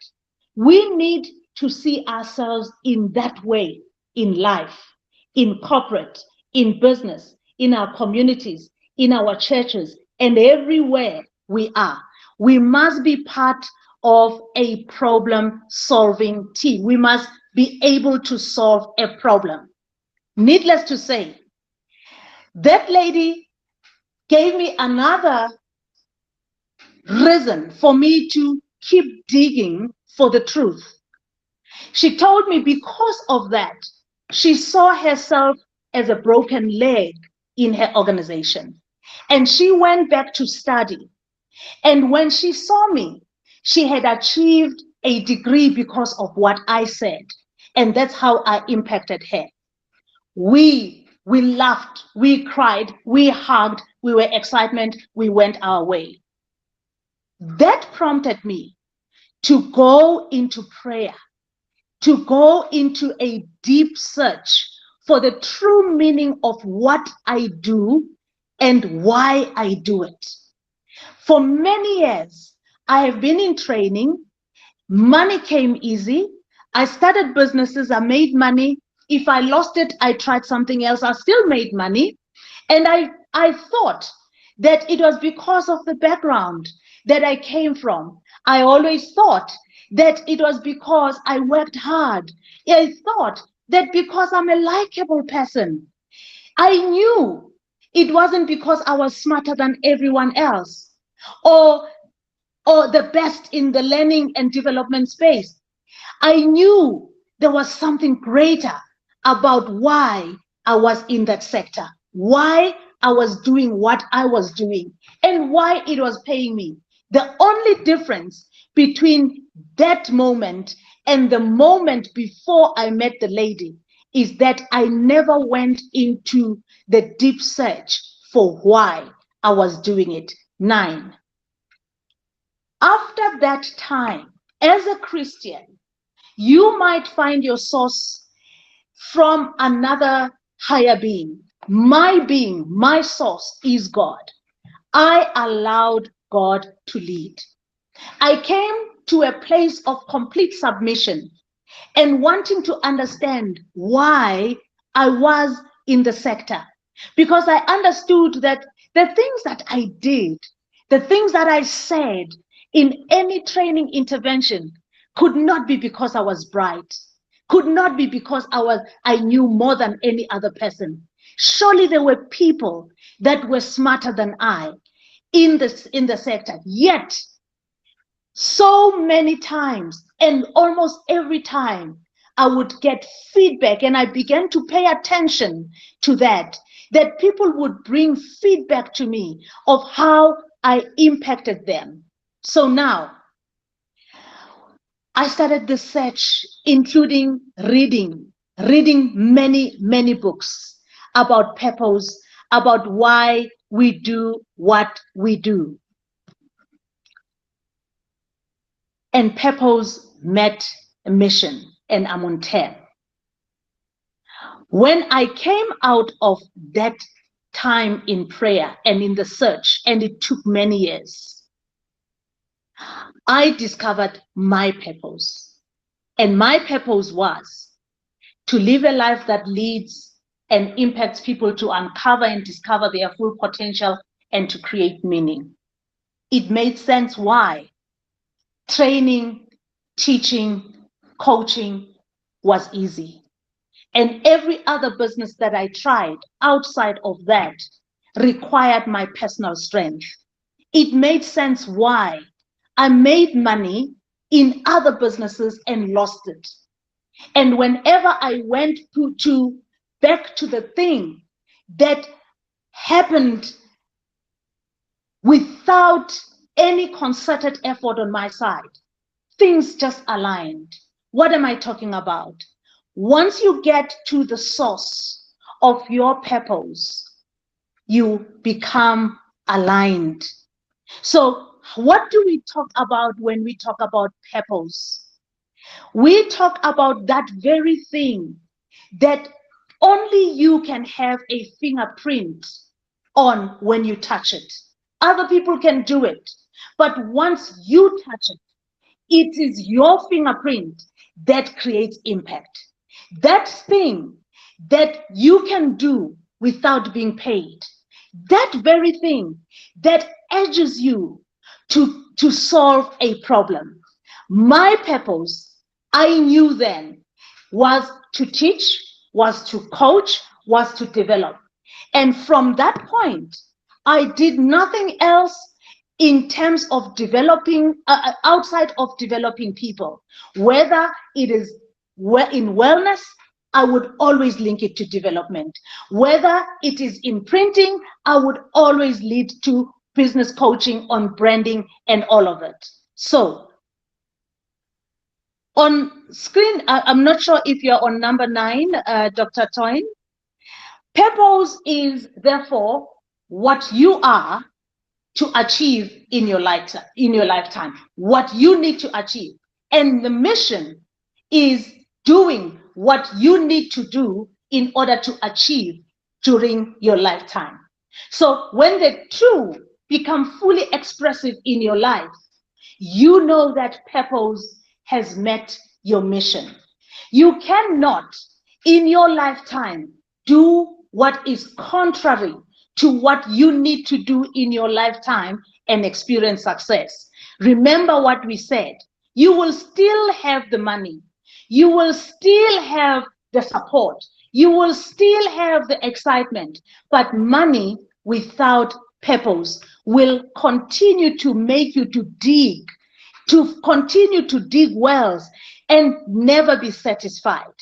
Speaker 3: we need to see ourselves in that way in life, in corporate, in business, in our communities, in our churches, and everywhere we are. We must be part of a problem-solving team. We must be able to solve a problem. Needless to say, that lady gave me another reason for me to keep digging for the truth. She told me because of that, she saw herself as a broken leg in her organization. And she went back to study. And when she saw me, she had achieved a degree because of what I said. And that's how I impacted her. We laughed, we cried, we hugged, we were excited, we went our way. That prompted me to go into prayer, to go into a deep search for the true meaning of what I do and why I do it. For many years, I have been in training. Money came easy. I started businesses, I made money. If I lost it, I tried something else, I still made money. And I thought that it was because of the background that I came from. I always thought that it was because I worked hard. I thought that because I'm a likable person. I knew it wasn't because I was smarter than everyone else or the best in the learning and development space. I knew there was something greater about why I was in that sector, why I was doing what I was doing, and why it was paying me. The only difference between that moment and the moment before I met the lady is that I never went into the deep search for why I was doing it. 9. After that time, as a Christian, you might find your source from another higher being. My source is God. I allowed God to lead. I came to a place of complete submission and wanting to understand why I was in the sector. Because I understood that the things that I did, the things that I said in any training intervention could not be because I was bright, could not be because I knew more than any other person. Surely there were people that were smarter than I in the sector. Yet, so many times, and almost every time, I would get feedback, and I began to pay attention to that people would bring feedback to me of how I impacted them. So now, I started the search, including reading many, many books about purpose, about why we do what we do. And purpose met a mission, and I'm on 10. When I came out of that time in prayer and in the search, and it took many years, I discovered my purpose. And my purpose was to live a life that leads and impacts people to uncover and discover their full potential and to create meaning. It made sense why training, teaching, coaching was easy. And every other business that I tried outside of that required my personal strength. It made sense why I made money in other businesses and lost it. And whenever I went to back to the thing that happened without any concerted effort on my side, things just aligned. What am I talking about? Once you get to the source of your purpose, you become aligned. So, what do we talk about when we talk about purpose? We talk about that very thing that only you can have a fingerprint on when you touch it. Other people can do it, but once you touch it, it is your fingerprint that creates impact. That thing that you can do without being paid, that very thing that edges you to solve a problem. My purpose, I knew then, was to teach, was to coach, was to develop. And from that point, I did nothing else in terms of developing, outside of developing people. Whether it is in wellness, I would always link it to development. Whether it is in printing, I would always lead to business coaching on branding and all of it. So on screen, I'm not sure if you're on number 9, Dr. Toyn. Purpose is therefore what you are to achieve in your lifetime, what you need to achieve. And the mission is doing what you need to do in order to achieve during your lifetime. So when the two become fully expressive in your life, you know that purpose has met your mission. You cannot, in your lifetime, do what is contrary to what you need to do in your lifetime and experience success. Remember what we said. You will still have the money. You will still have the support. You will still have the excitement. But money without purpose will continue to make you to continue to dig wells and never be satisfied.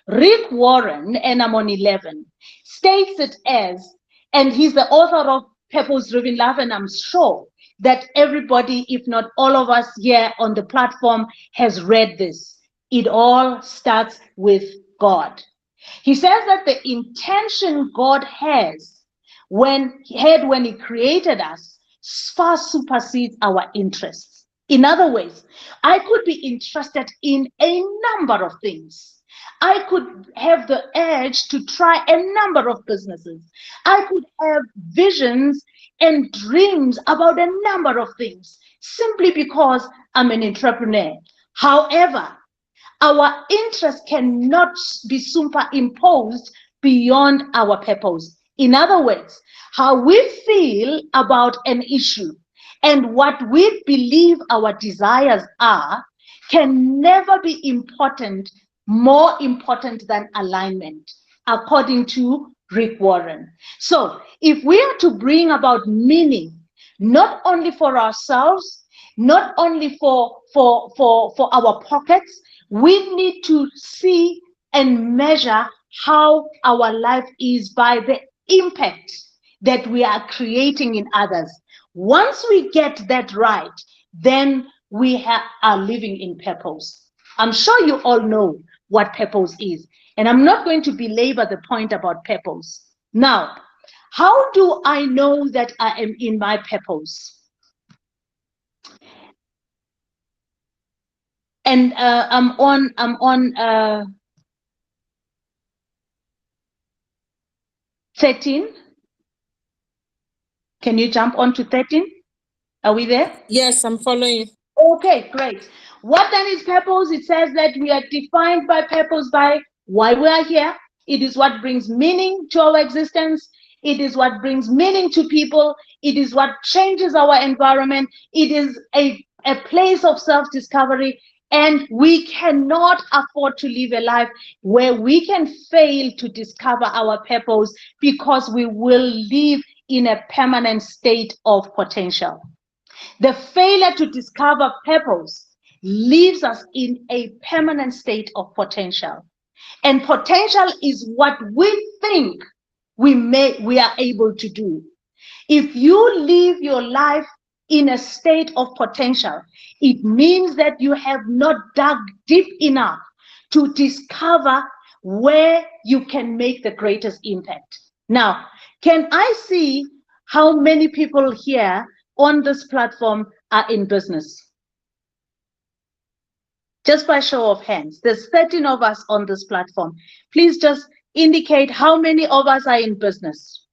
Speaker 3: Rick Warren, and I'm on 11, states it as, and he's the author of Purpose Driven Love, and I'm sure that everybody, if not all of us here on the platform, has read this. It all starts with God. He says that the intention God has when he created us far supersedes our interests. In other words, I could be interested in a number of things. I could have the urge to try a number of businesses. I could have visions and dreams about a number of things simply because I'm an entrepreneur. However, our interest cannot be superimposed beyond our purpose. In other words, how we feel about an issue and what we believe our desires are can never be more important than alignment, according to Rick Warren. So if we are to bring about meaning, not only for ourselves, not only for our pockets, we need to see and measure how our life is by the impact that we are creating in others. Once we get that right, then we are living in purpose. I'm sure you all know what purpose is, and I'm not going to belabor the point about purpose. Now, how do I know that I am in my purpose? And I'm on 13. Can you jump on to 13? Are we there?
Speaker 2: Yes, I'm following you.
Speaker 3: Okay, great. What then is purpose? It says that we are defined by purpose by why we are here. It is what brings meaning to our existence. It is what brings meaning to people. It is what changes our environment. It is a place of self-discovery. And we cannot afford to live a life where we can fail to discover our purpose, because we will live in a permanent state of potential. The failure to discover purpose leaves us in a permanent state of potential. And potential is what we think we are able to do. If you live your life in a state of potential, it means that you have not dug deep enough to discover where you can make the greatest impact. Now, can I see how many people here on this platform are in business? Just by show of hands. There's 13 of us on this platform. Please just indicate how many of us are in business.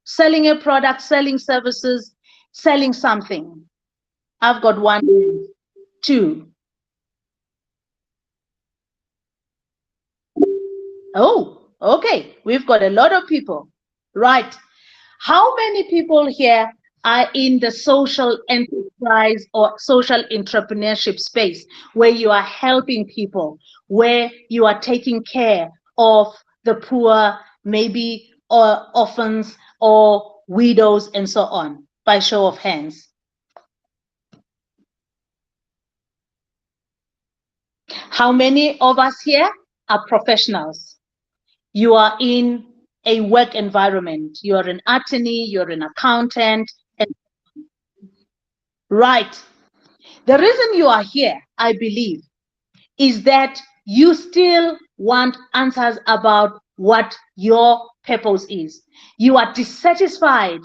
Speaker 3: Selling a product, selling services, selling something. I've got 1, 2. Oh, okay. We've got a lot of people. Right. How many people here are in the social enterprise or social entrepreneurship space, where you are helping people, where you are taking care of the poor, maybe, or orphans or widows and so on? By show of hands. How many of us here are professionals? You are in a work environment. You're an attorney, you're an accountant. Right. The reason you are here, I believe, is that you still want answers about what your purpose is. You are dissatisfied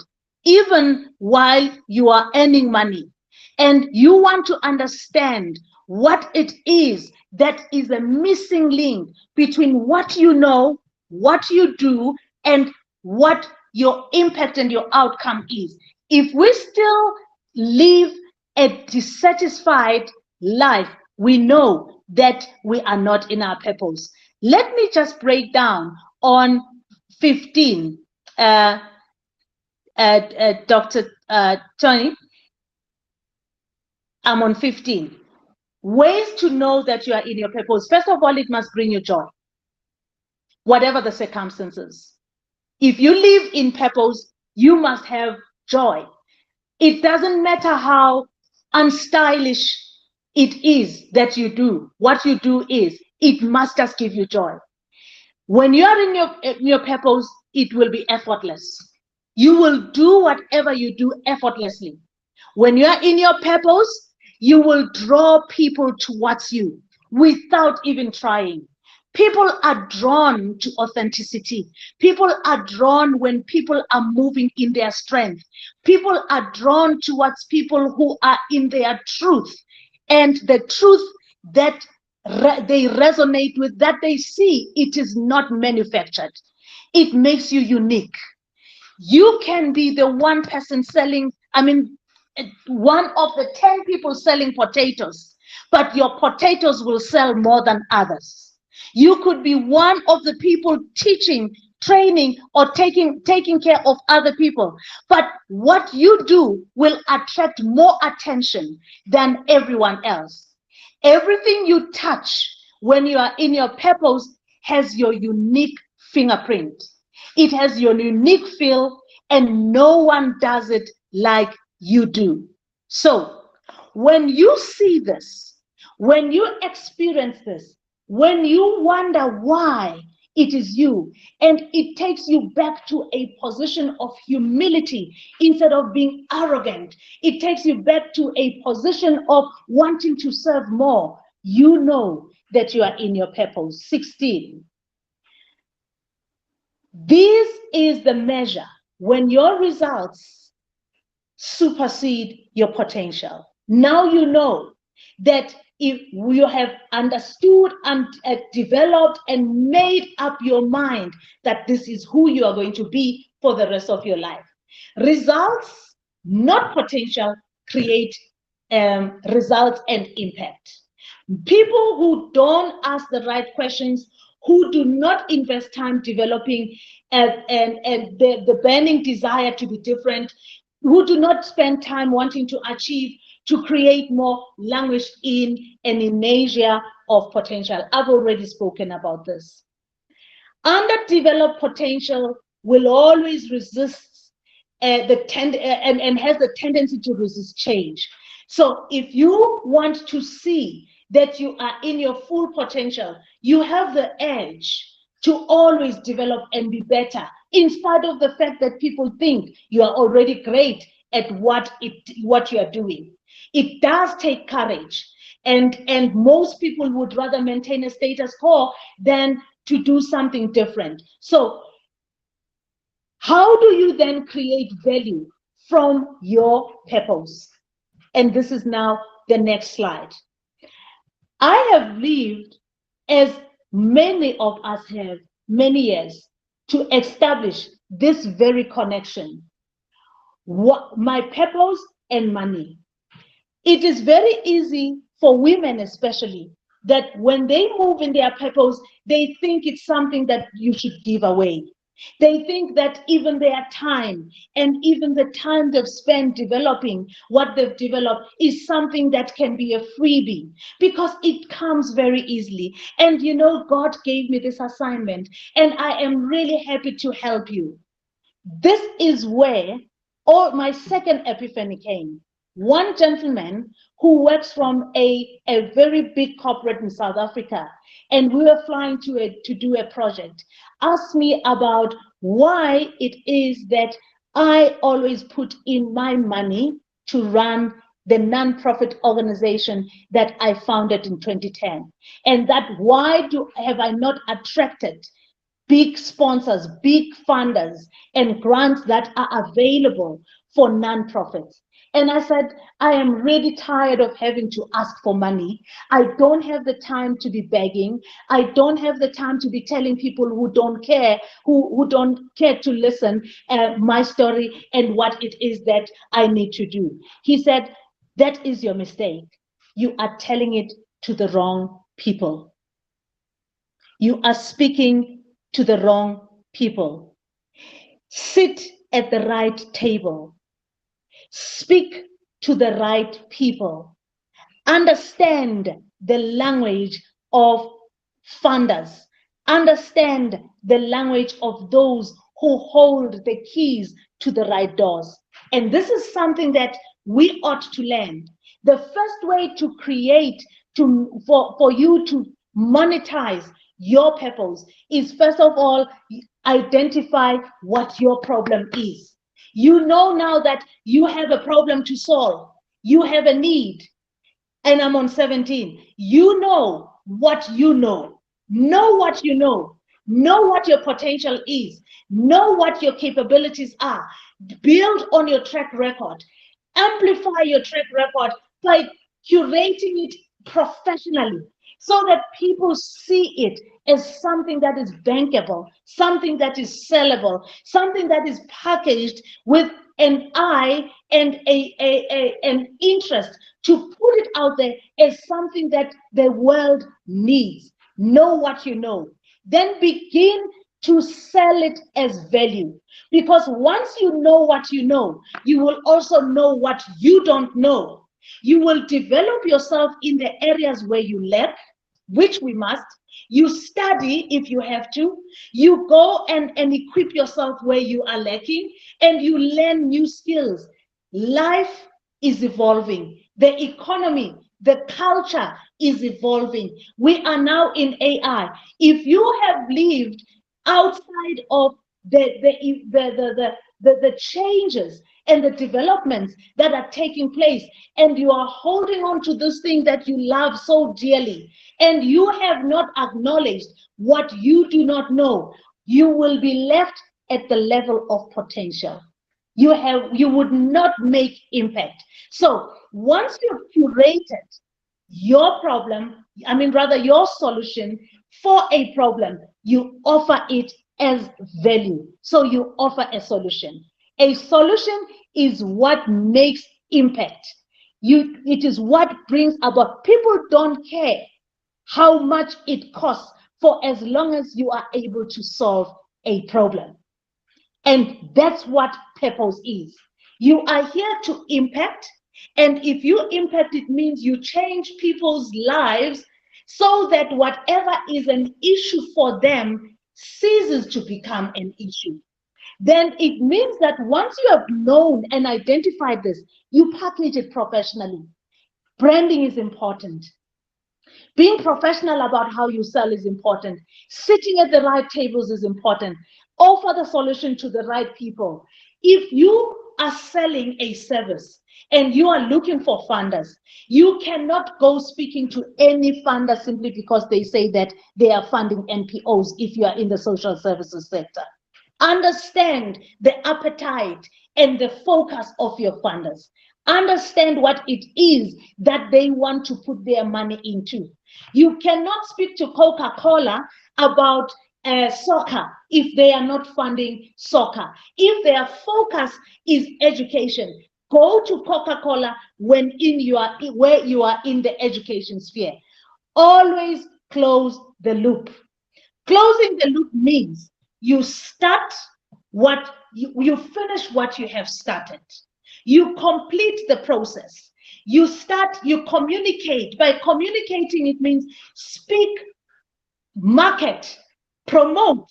Speaker 3: even while you are earning money, and you want to understand what it is that is a missing link between what you know, what you do, and what your impact and your outcome is. If we still live a dissatisfied life, we know that we are not in our purpose. Let me just break down on 15, Dr. Tony. I'm on 15. Ways to know that you are in your purpose. First of all, it must bring you joy, whatever the circumstances. If you live in purpose, you must have joy. It doesn't matter how unstylish it is that you do. What you do is, it must just give you joy. When you are in your purpose, it will be effortless. You will do whatever you do effortlessly. When you are in your purpose, you will draw people towards you without even trying. People are drawn to authenticity. People are drawn when people are moving in their strength. People are drawn towards people who are in their truth, and the truth that they resonate with, that they see, it is not manufactured. It makes you unique. You can be the one person selling, one of the 10 people selling potatoes, but your potatoes will sell more than others. You could be one of the people teaching, training, or taking care of other people, but what you do will attract more attention than everyone else. Everything you touch when you are in your purpose has your unique fingerprint. It has your unique feel, and no one does it like you do. So when you see this, when you experience this, when you wonder why it is you, and it takes you back to a position of humility instead of being arrogant, it takes you back to a position of wanting to serve more, you know that you are in your purpose. 16. This is the measure when your results supersede your potential. Now you know that if you have understood and developed and made up your mind that this is who you are going to be, for the rest of your life. Results, not potential, create results and impact. People who don't ask the right questions, who do not invest time developing the burning desire to be different, who do not spend time wanting to achieve, to create more, language in an inertia of potential. I've already spoken about this. Underdeveloped potential will always resist and has a tendency to resist change. So if you want to see that you are in your full potential, you have the edge to always develop and be better, in spite of the fact that people think you are already great at what you are doing. It does take courage, and most people would rather maintain a status quo than to do something different. So how do you then create value from your purpose? And this is now the next slide. I have lived, as many of us have, many years to establish this very connection, my purpose and money. It is very easy for women especially, that when they move in their purpose, they think it's something that you should give away. They think that even their time and even the time they've spent developing what they've developed is something that can be a freebie, because it comes very easily. And you know, God gave me this assignment, and I am really happy to help you. This is where my second epiphany came. One gentleman who works from a very big corporate in South Africa, and we were flying to do a project, asked me about why it is that I always put in my money to run the non-profit organization that I founded in 2010. And that why have I not attracted big sponsors, big funders, and grants that are available for nonprofits? And I said, I am really tired of having to ask for money. I don't have the time to be begging. I don't have the time to be telling people who don't care, who don't care to listen my story and what it is that I need to do. He said, that is your mistake. You are telling it to the wrong people. You are speaking to the wrong people. Sit at the right table. Speak to the right people. Understand the language of funders. Understand the language of those who hold the keys to the right doors. And this is something that we ought to learn. The first way to create, for you to monetize your purpose is, first of all, identify what your problem is. You know now that you have a problem to solve. You have a need. And I'm on 17. You know what you know. Know what you know. Know what your potential is. Know what your capabilities are. Build on your track record. Amplify your track record by curating it professionally, so that people see it as something that is bankable, something that is sellable, something that is packaged with an eye and an interest to put it out there as something that the world needs. Know what you know. Then begin to sell it as value. Because once you know what you know, you will also know what you don't know. You will develop yourself in the areas where you lack, which we must. You study if you have to. You go and equip yourself where you are lacking, and you learn new skills. Life is evolving. The economy, the culture is evolving. We are now in AI. If you have lived outside of the changes and the developments that are taking place, and you are holding on to this thing that you love so dearly, and you have not acknowledged what you do not know, you will be left at the level of potential. You would not make impact. So once you've curated your problem, your solution for a problem, you offer it as value. So you offer a solution. A solution is what makes impact. It is what brings about. People don't care how much it costs for as long as you are able to solve a problem. And that's what purpose is. You are here to impact. And if you impact, it means you change people's lives so that whatever is an issue for them ceases to become an issue. Then it means that once you have known and identified this, you package it professionally. Branding is important. Being professional about how you sell is important. Sitting at the right tables is important. Offer the solution to the right people. If you are selling a service and you are looking for funders, you cannot go speaking to any funder simply because they say that they are funding NPOs if you are in the social services sector. Understand the appetite and the focus of your funders. Understand what it is that they want to put their money into. You cannot speak to Coca-Cola about soccer if they are not funding soccer. If their focus is education, go to Coca-Cola where you are in the education sphere. Always close the loop. Closing the loop means you start what you finish what you have started. You complete the process. You communicate. By communicating, it means speak, market, promote,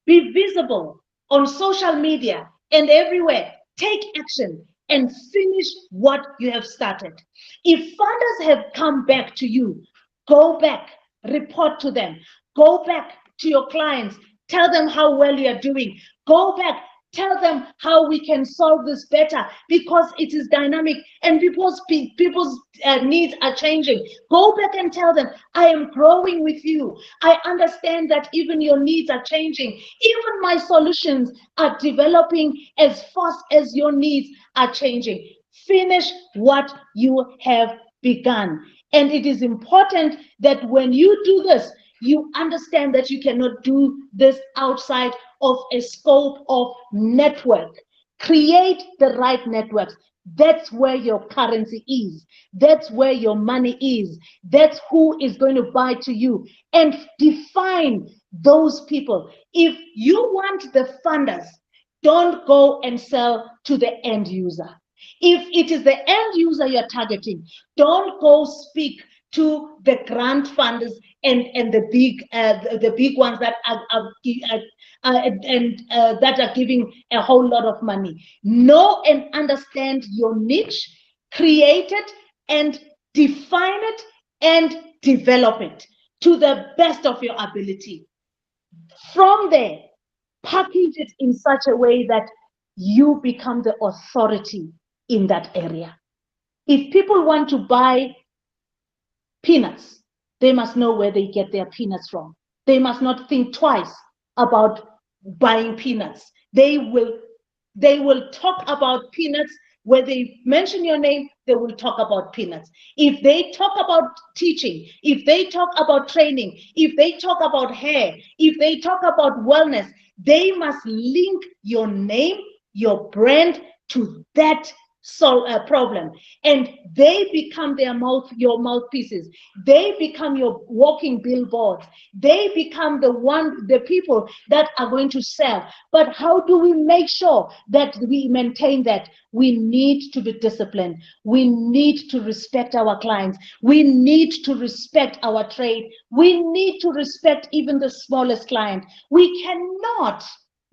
Speaker 3: be visible on social media and everywhere. Take action and finish what you have started. If funders have come back to you, go back, report to them, go back to your clients, tell them how well you are doing, go back, tell them how we can solve this better, because it is dynamic and people's needs are changing. Go back and tell them, I am growing with you. I understand that even your needs are changing. Even my solutions are developing as fast as your needs are changing. Finish what you have begun. And it is important that when you do this, you understand that you cannot do this outside of a scope of network. Create the right networks. That's where your currency is. That's where your money is. That's who is going to buy to you. And define those people. If you want the funders, don't go and sell to the end user. If it is the end user you're targeting, don't go speak to the grant funders and the big ones that are giving a whole lot of money. Know and understand your niche, create it and define it and develop it to the best of your ability. From there, package it in such a way that you become the authority in that area. If people want to buy peanuts, they must know where they get their peanuts from. They must not think twice about buying peanuts. They will talk about peanuts. Where they mention your name, they will talk about peanuts. If they talk about teaching, if they talk about training, if they talk about hair, if they talk about wellness, they must link your name, your brand to that problem, and they become your mouthpieces. They become your walking billboards. They become the people that are going to sell. But how do we make sure that we maintain that? We need to be disciplined. We need to respect our clients. We need to respect our trade. We need to respect even the smallest client. We cannot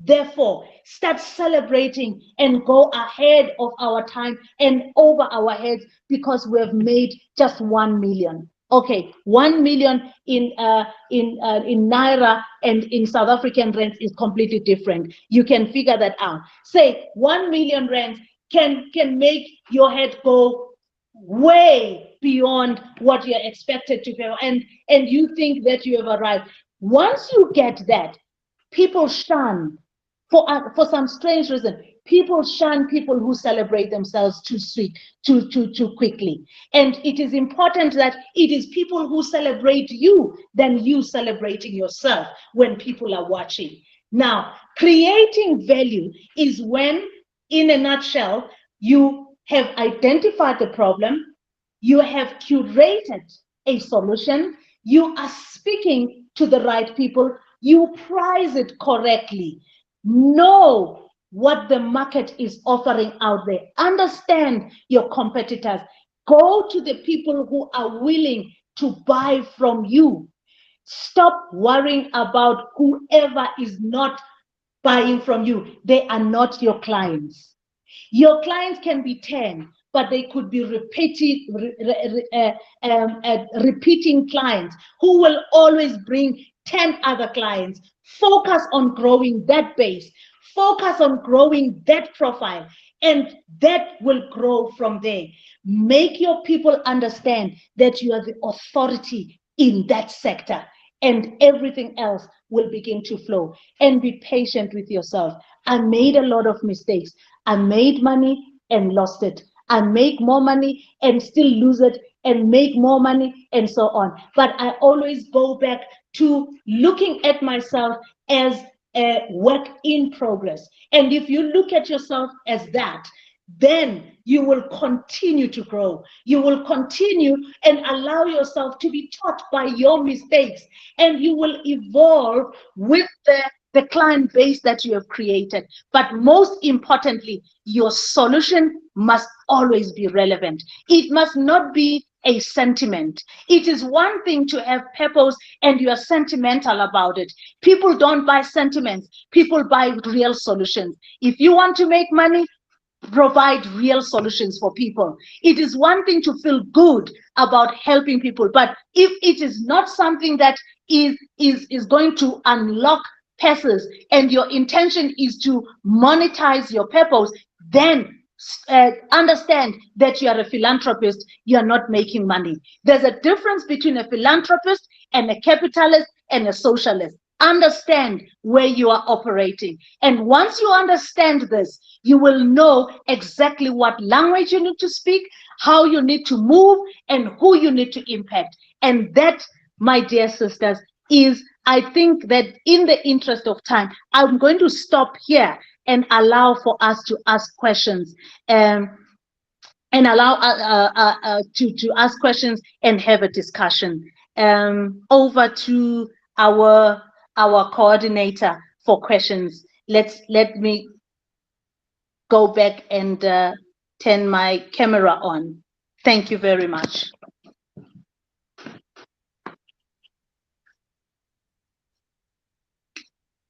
Speaker 3: therefore start celebrating and go ahead of our time and over our heads because we have made just 1 million. Okay, 1 million in Naira and in South African rands is completely different. You can figure that out. Say 1 million rands can make your head go way beyond what you're expected to go, and you think that you have arrived. Once you get that, people shun. For some strange reason, people shun people who celebrate themselves too quickly. And it is important that it is people who celebrate you than you celebrating yourself when people are watching. Now, creating value is when, in a nutshell, you have identified the problem, you have curated a solution, you are speaking to the right people, you price it correctly, know what the market is offering out there, understand your competitors, go to the people who are willing to buy from you. Stop worrying about whoever is not buying from you. They are not your clients. Your clients can be 10, but they could be repeating clients who will always bring 10 other clients. Focus on growing that base. Focus on growing that profile, and that will grow from there. Make your people understand that you are the authority in that sector, and everything else will begin to flow. And be patient with yourself. I made a lot of mistakes. I made money and lost it. I make more money and still lose it, and make more money and so on. But I always go back to looking at myself as a work in progress. And if you look at yourself as that, then you will continue to grow. You will continue and allow yourself to be taught by your mistakes, and you will evolve with the client base that you have created. But most importantly, your solution must always be relevant. It must not be a sentiment. It is one thing to have purpose and you are sentimental about it. People don't buy sentiments, people buy real solutions. If you want to make money, provide real solutions for people. It is one thing to feel good about helping people, but if it is not something that is going to unlock passes, and your intention is to monetize your purpose, then understand that you are a philanthropist. You are not making money. There's a difference between a philanthropist and a capitalist and a socialist. Understand where you are operating. And once you understand this, you will know exactly what language you need to speak, how you need to move, and who you need to impact. And that, my dear sisters, is, I think that in the interest of time, I'm going to stop here and allow for us to ask questions. And allow to ask questions and have a discussion. Over to our coordinator for questions. Let me go back and turn my camera on. Thank you very much.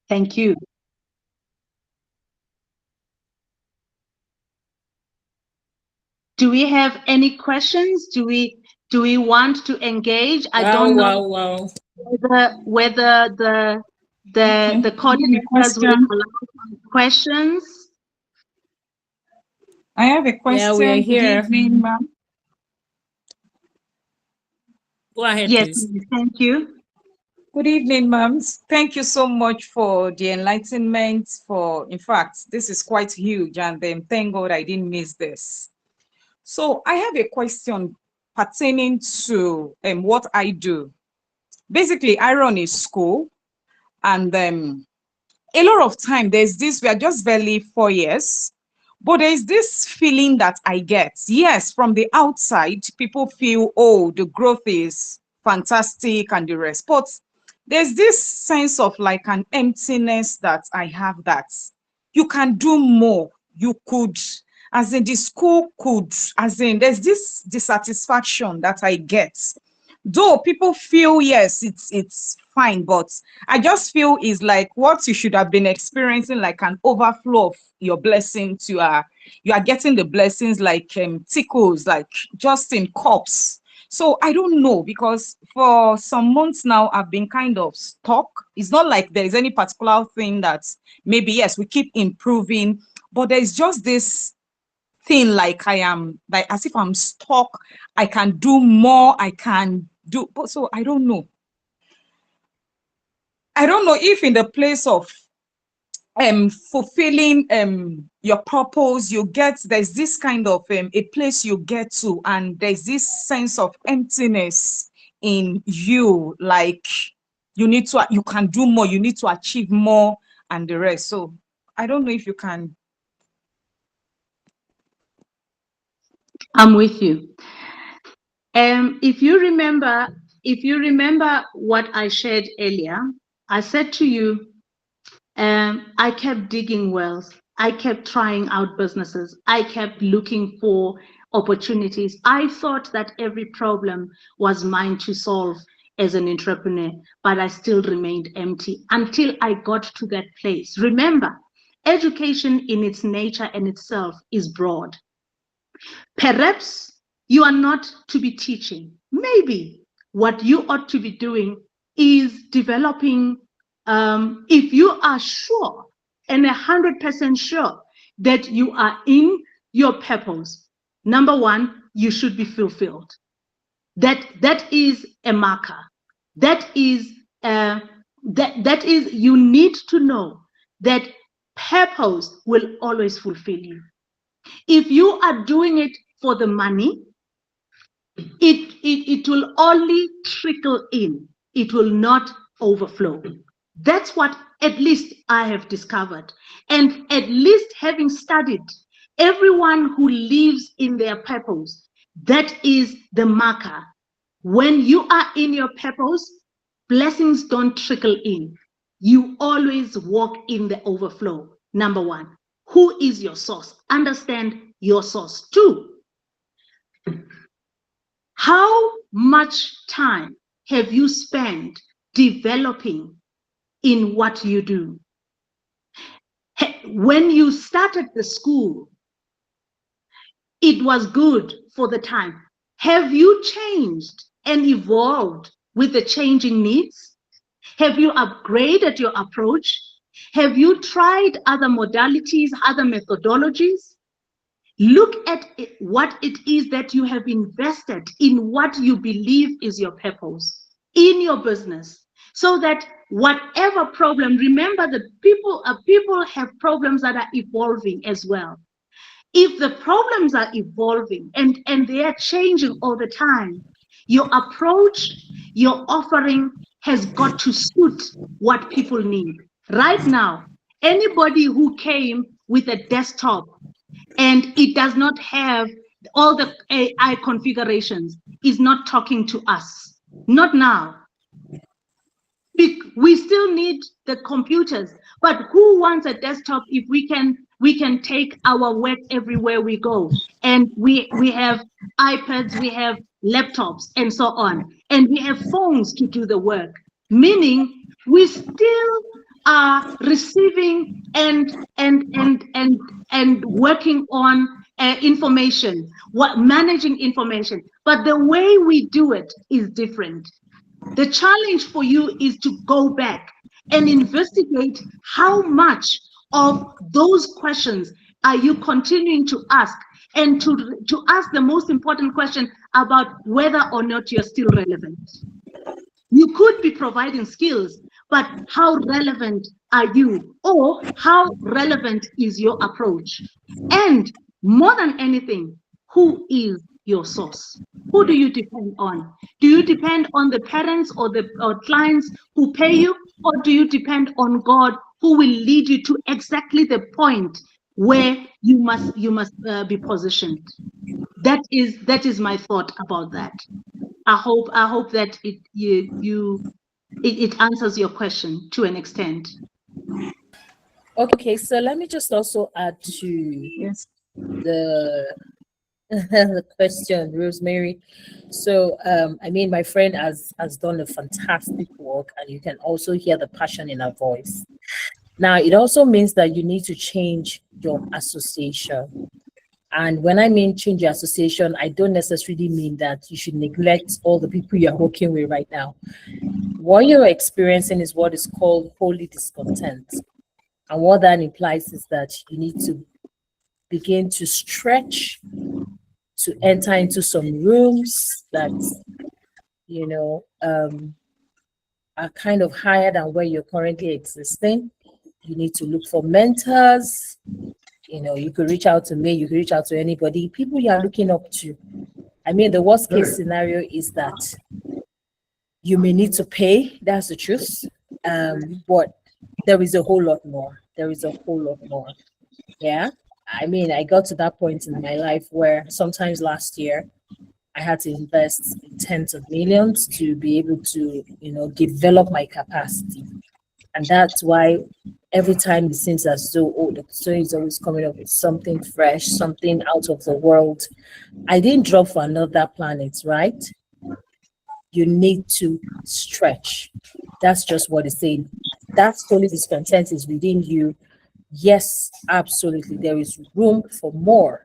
Speaker 3: Thank you. Do we have any questions? Do we want to engage? I don't know whether the coordinators will allow questions.
Speaker 6: I have a question.
Speaker 5: Yeah, we are here.
Speaker 6: Good evening, ma'am.
Speaker 5: Go ahead,
Speaker 3: yes,
Speaker 5: please.
Speaker 3: Thank you.
Speaker 6: Good evening, ma'am. Thank you so much for the enlightenment. In fact, this is quite huge, and thank God I didn't miss this. So I have a question pertaining to what I do. Basically, I run a school, and a lot of time there's this, we are just barely 4 years, but there's this feeling that I get. Yes, from the outside, people feel, oh, the growth is fantastic and the rest, but there's this sense of like an emptiness that I have, that you can do more. You could, as in the school could, as in there's this dissatisfaction that I get. Though people feel, yes, it's fine, but I just feel is like what you should have been experiencing, like an overflow of your blessings. You are getting the blessings like tickles, like just in cups. So I don't know, because for some months now I've been kind of stuck. It's not like there is any particular thing that maybe, yes, we keep improving, but there's just this thing like I am, like as if I'm stuck. I can do more, I can do, but so I don't know. I don't know if in the place of fulfilling your purpose, there's this kind of a place you get to, and there's this sense of emptiness in you, like you can do more, you need to achieve more, and the rest. So I don't know if you can.
Speaker 3: I'm with you. If you remember what I shared earlier, I said to you, I kept digging wells. I kept trying out businesses. I kept looking for opportunities. I thought that every problem was mine to solve as an entrepreneur, but I still remained empty until I got to that place. Remember, education in its nature and itself is broad. Perhaps you are not to be teaching. Maybe what you ought to be doing is developing, if you are sure and 100% sure that you are in your purpose, number one, you should be fulfilled. That is a marker. That is you need to know that purpose will always fulfill you. If you are doing it for the money, it will only trickle in. It will not overflow. That's what at least I have discovered. And at least having studied everyone who lives in their purpose, that is the marker. When you are in your purpose, blessings don't trickle in. You always walk in the overflow. Number one, who is your source? Understand your source. Two, how much time have you spent developing in what you do? When you started the school, it was good for the time. Have you changed and evolved with the changing needs? Have you upgraded your approach? Have you tried other modalities, other methodologies? Look at what it is that you have invested in what you believe is your purpose in your business, so that whatever problem, remember that people have problems that are evolving as well. If the problems are evolving and they are changing all the time, your approach, your offering has got to suit what people need. Right now, anybody who came with a desktop and it does not have all the AI configurations is not talking to us. Not now. We still need the computers, but who wants a desktop if we can take our work everywhere we go? And we have iPads, we have laptops, and so on, and we have phones to do the work. Meaning, we still are receiving and working on information, managing information, but the way we do it is different. The challenge for you is to go back and investigate how much of those questions are you continuing to ask, and to ask the most important question about whether or not you're still relevant. You could be providing skills, but how relevant are you, or how relevant is your approach? And more than anything, who is your source? Who do you depend on? Do you depend on the parents or the clients who pay you, or do you depend on God, who will lead you to exactly the point where you must be positioned? That is my thought about that. I hope that it answers your question to an extent.
Speaker 5: Okay, so let me just also add to
Speaker 6: Yes.
Speaker 5: the the question, Rosemary. So I mean, my friend has done a fantastic work, and you can also hear the passion in her voice. Now, it also means that you need to change your association. And when I mean change your association, I don't necessarily mean that you should neglect all the people you're working with right now. What you're experiencing is what is called holy discontent. And what that implies is that you need to begin to stretch, to enter into some rooms that, you know, are kind of higher than where you're currently existing. You need to look for mentors. You know, you could reach out to me, you could reach out to anybody, people you are looking up to. I mean, the worst case scenario is that you may need to pay, that's the truth. But there is a whole lot more. There is a whole lot more. Yeah. I mean, I got to that point in my life where sometimes last year I had to invest in tens of millions to be able to, develop my capacity. And that's why every time it seems as though, oh, the story is always coming up with something fresh, something out of the world. I didn't drop for another planet, right? You need to stretch. That's just what it's saying. That solid discontent is within you. Yes, absolutely. There is room for more.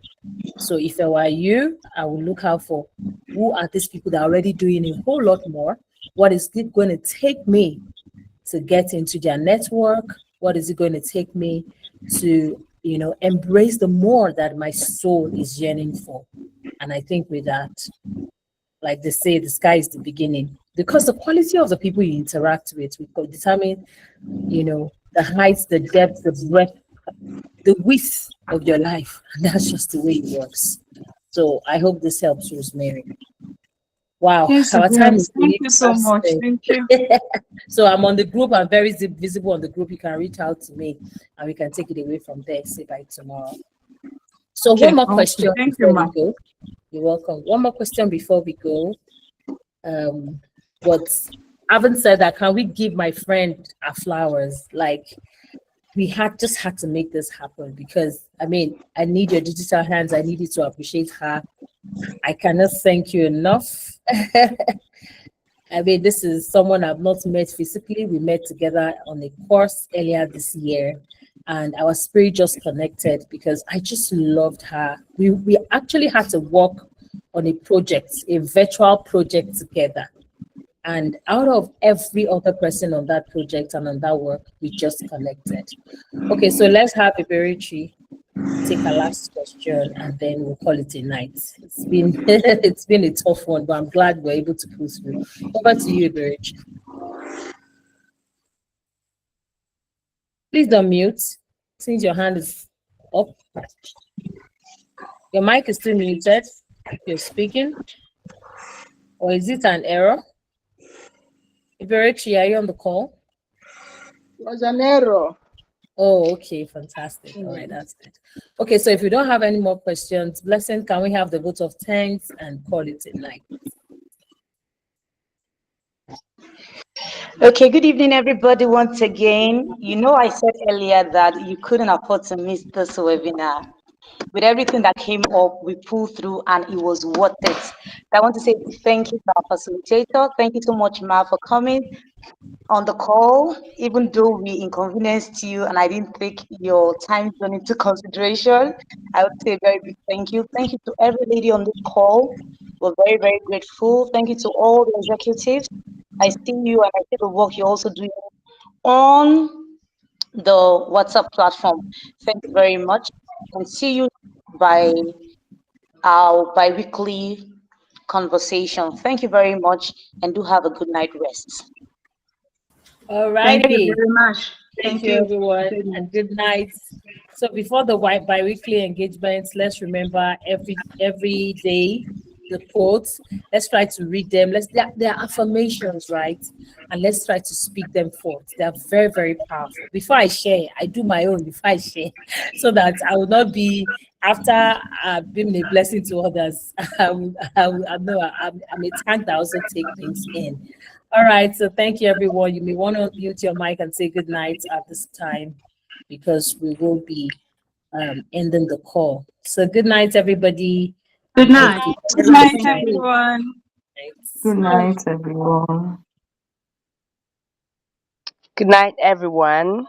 Speaker 5: So if I were you, I would look out for who are these people that are already doing a whole lot more. What is it going to take me to get into their network? What is it going to take me to, embrace the more that my soul is yearning for? And I think with that, like they say, the sky is the beginning. Because the quality of the people you interact with will determine, the height, the depth, the breadth, the width of your life. And that's just the way it works. So I hope this helps, Rosemary. Wow,
Speaker 6: Yes,
Speaker 5: our
Speaker 6: it
Speaker 5: time is
Speaker 6: does. Thank
Speaker 5: really
Speaker 6: you so
Speaker 5: fast
Speaker 6: much.
Speaker 5: spent.
Speaker 6: Thank you.
Speaker 5: So I'm on the group. I'm very visible on the group. You can reach out to me and we can take it away from there. Say by tomorrow. So
Speaker 6: Okay,
Speaker 5: one more
Speaker 6: okay.
Speaker 5: question
Speaker 6: Thank you,
Speaker 5: before we
Speaker 6: ma'am.
Speaker 5: go. You're welcome. One more question before we go. But I haven't said that. Can we give my friend our flowers? Like we had to make this happen because I mean I need your digital hands. I need you to appreciate her. I cannot thank you enough. I mean, this is someone I've not met physically. We met together on a course earlier this year, and our spirit just connected because I just loved her. We actually had to work on a project, a virtual project together. And out of every other person on that project and on that work, we just connected. Okay, so let's have Iberichi take a last question and then we'll call it a night. It's been it's been a tough one, but I'm glad we're able to pull through. Over to you, Iberichi. Please don't mute since your hand is up. Your mic is still muted if you're speaking. Or is it an error? Iberichi, are you on the call?
Speaker 2: It was an error.
Speaker 5: Oh, okay, fantastic. All right, that's good. Okay, so if we don't have any more questions, Blessing, can we have the vote of thanks and call it a night?
Speaker 1: Okay, good evening, everybody, once again. I said earlier that you couldn't afford to miss this webinar. With everything that came up, we pulled through and it was worth it. I want to say thank you to our facilitator. Thank you so much, Ma, for coming on the call, even though we inconvenienced you and I didn't take your time zone into consideration. I would say a very big thank you. Thank you to every lady on this call. We're very, very grateful. Thank you to all the executives. I see you and I see the work you're also doing on the WhatsApp platform. Thank you very much. And see you by our bi-weekly conversation. Thank you very much and do have a good night rest.
Speaker 5: All
Speaker 3: Thank you
Speaker 5: righty.
Speaker 3: very much.
Speaker 5: Thank you, everyone, and good night. So before the bi-weekly engagements, let's remember every day the quotes. Let's try to read them. They're affirmations, right? And let's try to speak them forth. They're very, very powerful. Before I share, I do my own before I share, so that I will not be after being a blessing to others. I'm a tank that also take things in. All right, so thank you, everyone. You may want to mute your mic and say good night at this time because we will be ending the call. So good night, everybody.
Speaker 3: Good
Speaker 5: And thank
Speaker 3: night.
Speaker 5: you.
Speaker 6: Good
Speaker 5: Very
Speaker 6: night,
Speaker 5: much.
Speaker 6: everyone.
Speaker 5: Thanks.
Speaker 6: Good night, everyone.
Speaker 7: Good night, everyone.